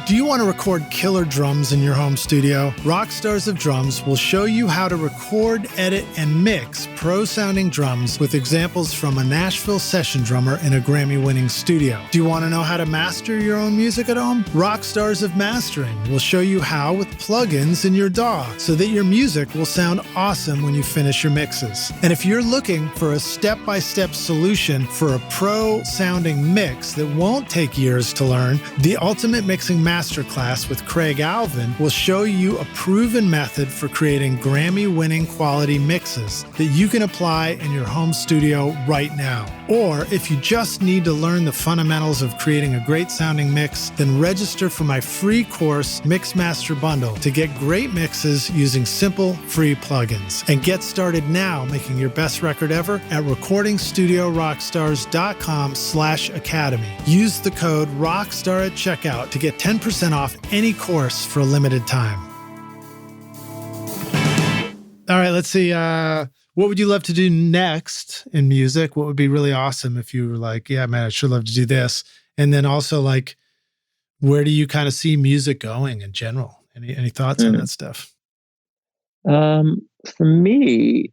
Do you want to record killer drums in your home studio? Rockstars of Drums will show you how to record, edit, and mix pro-sounding drums with examples from a Nashville session drummer in a Grammy-winning studio. Do you want to know how to master your own music at home? Rockstars of Mastering will show you how with plugins in your DAW so that your music will sound awesome when you finish your mixes. And if you're looking for a step-by-step solution for a pro-sounding mix that won't take years to learn, the Ultimate Mixing Masterclass with Craig Alvin will show you a proven method for creating Grammy-winning quality mixes that you can apply in your home studio right now. Or if you just need to learn the fundamentals of creating a great sounding mix, then register for my free course Mixmaster Bundle to get great mixes using simple free plugins. And get started now making your best record ever at recordingstudiorockstars.com/academy. Use the code ROCKSTAR at checkout to get 10% off any course for a limited time. All right, let's see. What would you love to do next in music? What would be really awesome if you were like, yeah, man, I sure love to do this. And then also, like, where do you kind of see music going in general? Any thoughts on that stuff? For me,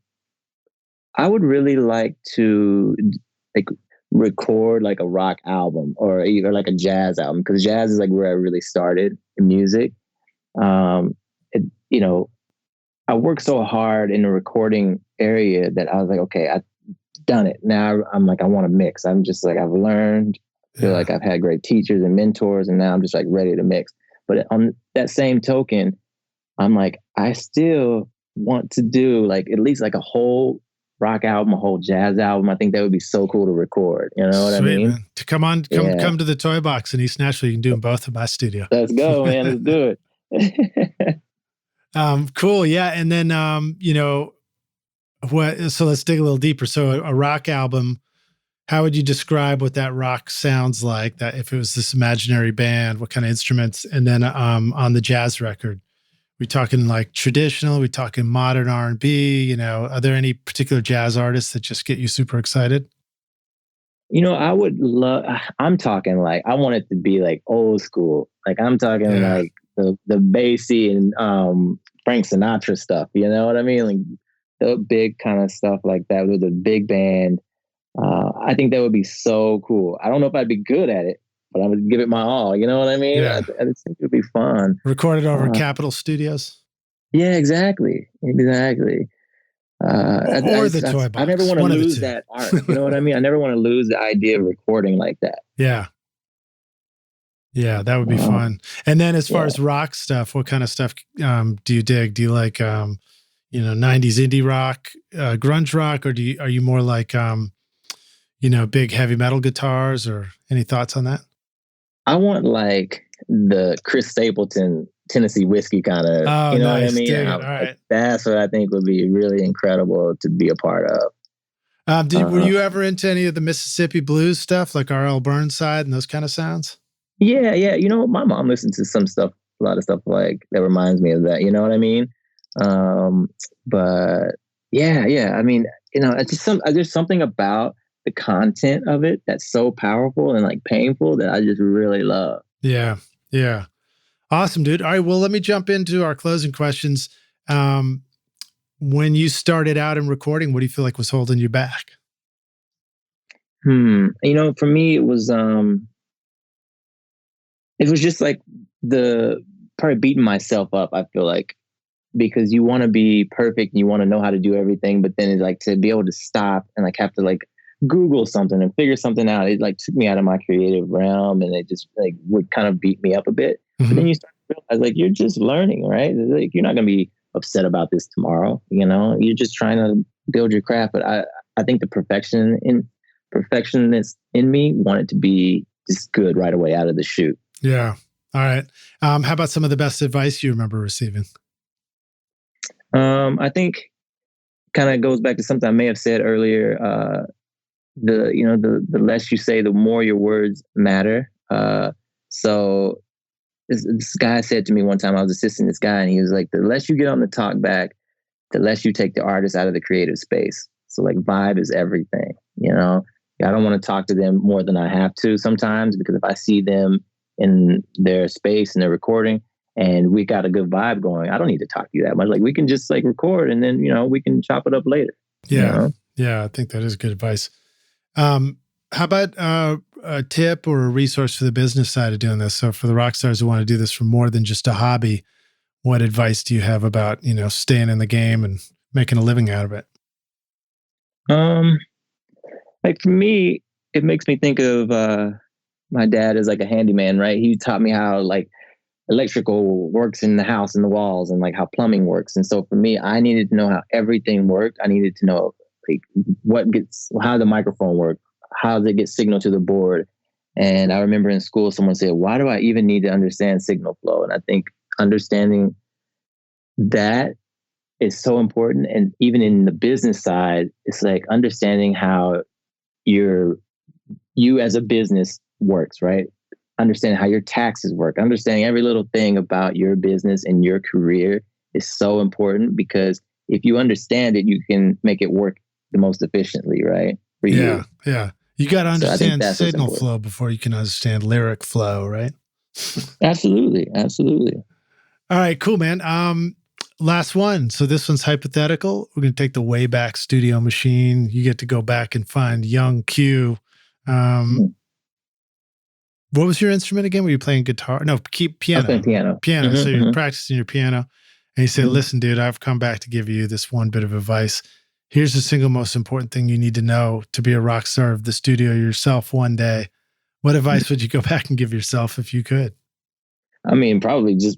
I would really like to record like a rock album or either like a jazz album, because jazz is like where I really started in music. I worked so hard in the recording area that I was like, okay, I've done it. Now I'm like, I want to mix. I'm just like, I've learned, feel like I've had great teachers and mentors, and now I'm just like ready to mix. But on that same token, I'm like, I still want to do like at least like a whole rock album, a whole jazz album. I think that would be so cool to reol You know what I mean? Man. To come to the Toy Box in East Nashville. You can do them both in my studio. Let's go, man. Let's do it. Cool. Yeah. And then, so let's dig a little deeper. So a rock album, how would you describe what that rock sounds like? That if it was this imaginary band, what kind of instruments? And then on the jazz record, We talking like traditional? We talking modern R&B? You know, are there any particular jazz artists that just get you super excited? I would love. I'm talking like I want it to be like old school. Like I'm talking Yeah. like the bassy and Frank Sinatra stuff. You know what I mean? Like the big kind of stuff like that with a big band. I think that would be so cool. I don't know if I'd be good at it, but I would give it my all. You know what I mean? Yeah. I just think it would be fun. Recorded over Capitol Studios? Yeah, exactly. Or the Toy Box. I never want to lose that art. You know what I mean? I never want to lose the idea of recording like that. Yeah. Yeah, that would be fun. And then as far as rock stuff, what kind of stuff do you dig? Do you like, 90s indie rock, grunge rock, or are you more like, big heavy metal guitars, or any thoughts on that? I want like the Chris Stapleton Tennessee whiskey kind of, what I mean? All right. That's what I think would be really incredible to be a part of. Were you ever into any of the Mississippi blues stuff, like R.L. Burnside and those kind of sounds? Yeah. My mom listens to a lot of stuff like that reminds me of that. You know what I mean? But yeah. I mean, it's just there's something about the content of it that's so powerful and like painful that I just really love. Yeah. Awesome, dude. All right, well, let me jump into our closing questions. When you started out in recording, what do you feel like was holding you back? For me, it was just like probably beating myself up, I feel like, because you want to be perfect, you want to know how to do everything, but then it's like to be able to stop and like have to like Google something and figure something out. It like took me out of my creative realm, and it just like would kind of beat me up a bit. Mm-hmm. But then you start to realize like you're just learning, right? Like you're not going to be upset about this tomorrow. You're just trying to build your craft. But I think the perfectionist in me wanted to be just good right away out of the chute. Yeah. All right. How about some of the best advice you remember receiving? I think kind of goes back to something I may have said earlier. The less you say, the more your words matter. So this guy said to me one time, I was assisting this guy, and he was like, the less you get on the talk back, the less you take the artist out of the creative space. So like vibe is everything, I don't want to talk to them more than I have to sometimes, because if I see them in their space and they're recording and we got a good vibe going, I don't need to talk to you that much. Like we can just like record and then, we can chop it up later. Yeah. Yeah. I think that is good advice. How about a tip or a resource for the business side of doing this? So for the rock stars who want to do this for more than just a hobby, what advice do you have about, staying in the game and making a living out of it? Like for me, it makes me think of my dad as like a handyman, right? He taught me how like electrical works in the house and the walls, and like how plumbing works. And so for me, I needed to know how everything worked. I needed to know like how the microphone worked, how does it get signal to the board. And I remember in school, someone said, why do I even need to understand signal flow? And I think understanding that is so important. And even in the business side, it's like understanding how you as a business works, right? Understanding how your taxes work, understanding every little thing about your business and your career is so important, because if you understand it, you can make it work the most efficiently, right? For you. Yeah. You got to understand signal flow before you can understand lyric flow, right? Absolutely. All right, cool, man. Last one. So this one's hypothetical. We're going to take the Wayback Studio machine. You get to go back and find young Q. What was your instrument again? Were you playing guitar? No, piano. I was playing piano. Mm-hmm, so you're practicing your piano. And you say, listen, dude, I've come back to give you this one bit of advice. Here's the single most important thing you need to know to be a rock star of the studio yourself one day. What advice would you go back and give yourself if you could? I mean, probably just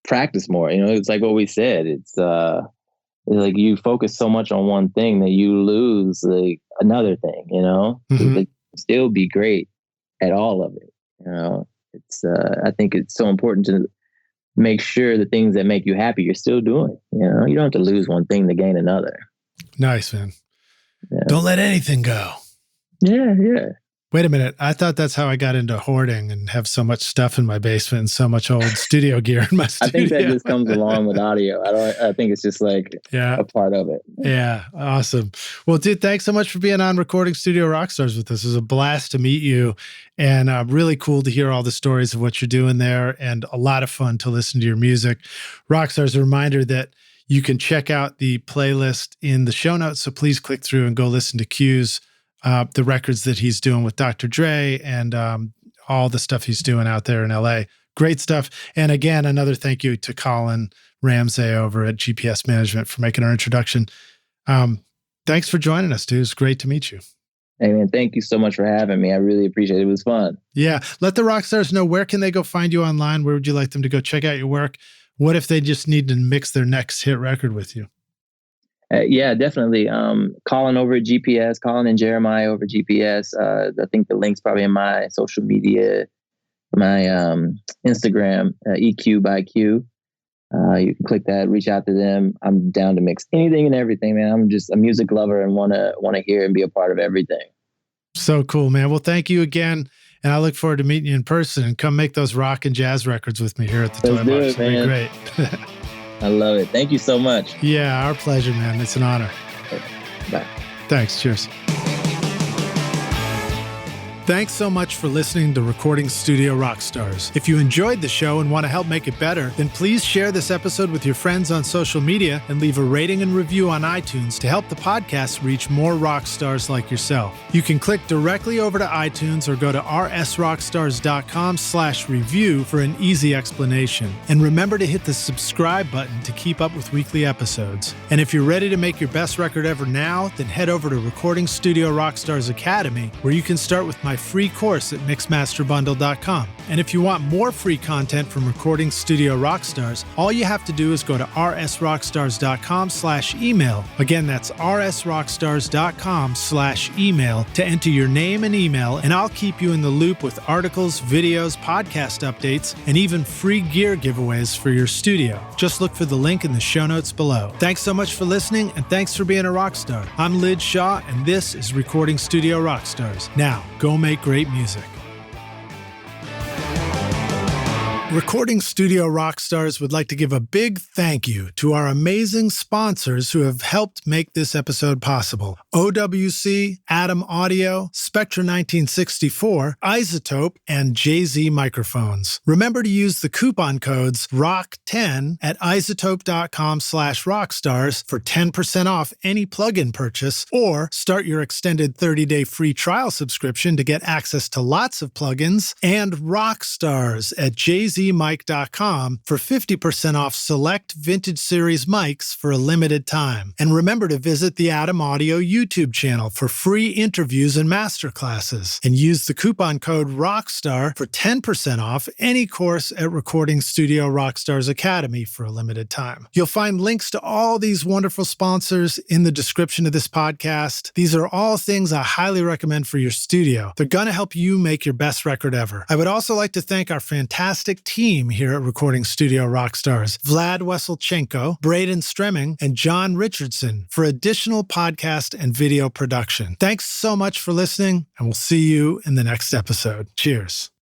practice more. It's like what we said. It's like you focus so much on one thing that you lose like another thing, Mm-hmm. Like, still be great at all of it. It's I think it's so important to make sure the things that make you happy, you're still doing. You don't have to lose one thing to gain another. Nice, man. Yeah. Don't let anything go. Yeah. Wait a minute. I thought that's how I got into hoarding and have so much stuff in my basement and so much old studio gear in my studio. I think that just comes along with audio. I think it's just like a part of it. Yeah. Awesome. Well, dude, thanks so much for being on Recording Studio Rockstars with us. It was a blast to meet you, and really cool to hear all the stories of what you're doing there, and a lot of fun to listen to your music. Rockstars, a reminder that you can check out the playlist in the show notes. So please click through and go listen to Q's, the records that he's doing with Dr. Dre, and all the stuff he's doing out there in LA. Great stuff. And again, another thank you to Colin Ramsey over at GPS Management for making our introduction. Thanks for joining us, dude. It's great to meet you. Hey, man, thank you so much for having me. I really appreciate it. It was fun. Yeah. Let the rock stars know, where can they go find you online? Where would you like them to go check out your work? What if they just need to mix their next hit record with you? Yeah, definitely. Colin over at GPS, Colin and Jeremiah over at GPS. I think the link's probably in my social media, my Instagram, EQ by Q. You can click that, reach out to them. I'm down to mix anything and everything, man. I'm just a music lover and want to hear and be a part of everything. So cool, man. Well, thank you again. And I look forward to meeting you in person, and come make those rock and jazz records with me here at the Toy Box. It'll be great. I love it. Thank you so much. Yeah, our pleasure, man. It's an honor. Bye. Thanks. Cheers. Thanks so much for listening to Recording Studio Rockstars. If you enjoyed the show and want to help make it better, then please share this episode with your friends on social media and leave a rating and review on iTunes to help the podcast reach more rock stars like yourself. You can click directly over to iTunes or go to rsrockstars.com/review for an easy explanation. And remember to hit the subscribe button to keep up with weekly episodes. And if you're ready to make your best record ever now, then head over to Recording Studio Rockstars Academy, where you can start with my free course at mixmasterbundle.com. And if you want more free content from Recording Studio Rockstars, all you have to do is go to rsrockstars.com/email. Again, that's rsrockstars.com/email to enter your name and email, and I'll keep you in the loop with articles, videos, podcast updates, and even free gear giveaways for your studio. Just look for the link in the show notes below. Thanks so much for listening, and thanks for being a rock star. I'm Lid Shaw, and this is Recording Studio Rockstars. Now, go make great music. Recording Studio Rockstars would like to give a big thank you to our amazing sponsors who have helped make this episode possible. OWC, Atom Audio, Spectra 1964, Isotope, and JZ Microphones. Remember to use the coupon codes ROCK10 at isotope.com/rockstars for 10% off any plugin purchase, or start your extended 30-day free trial subscription to get access to lots of plugins, and Rockstars at JZ mic.com for 50% off select vintage series mics for a limited time. And remember to visit the Atom Audio YouTube channel for free interviews and masterclasses, and use the coupon code ROCKSTAR for 10% off any course at Recording Studio Rockstars Academy for a limited time. You'll find links to all these wonderful sponsors in the description of this podcast. These are all things I highly recommend for your studio. They're going to help you make your best record ever. I would also like to thank our fantastic team here at Recording Studio Rockstars, Vlad Weselchenko, Braden Stremming, and John Richardson, for additional podcast and video production. Thanks so much for listening, and we'll see you in the next episode. Cheers.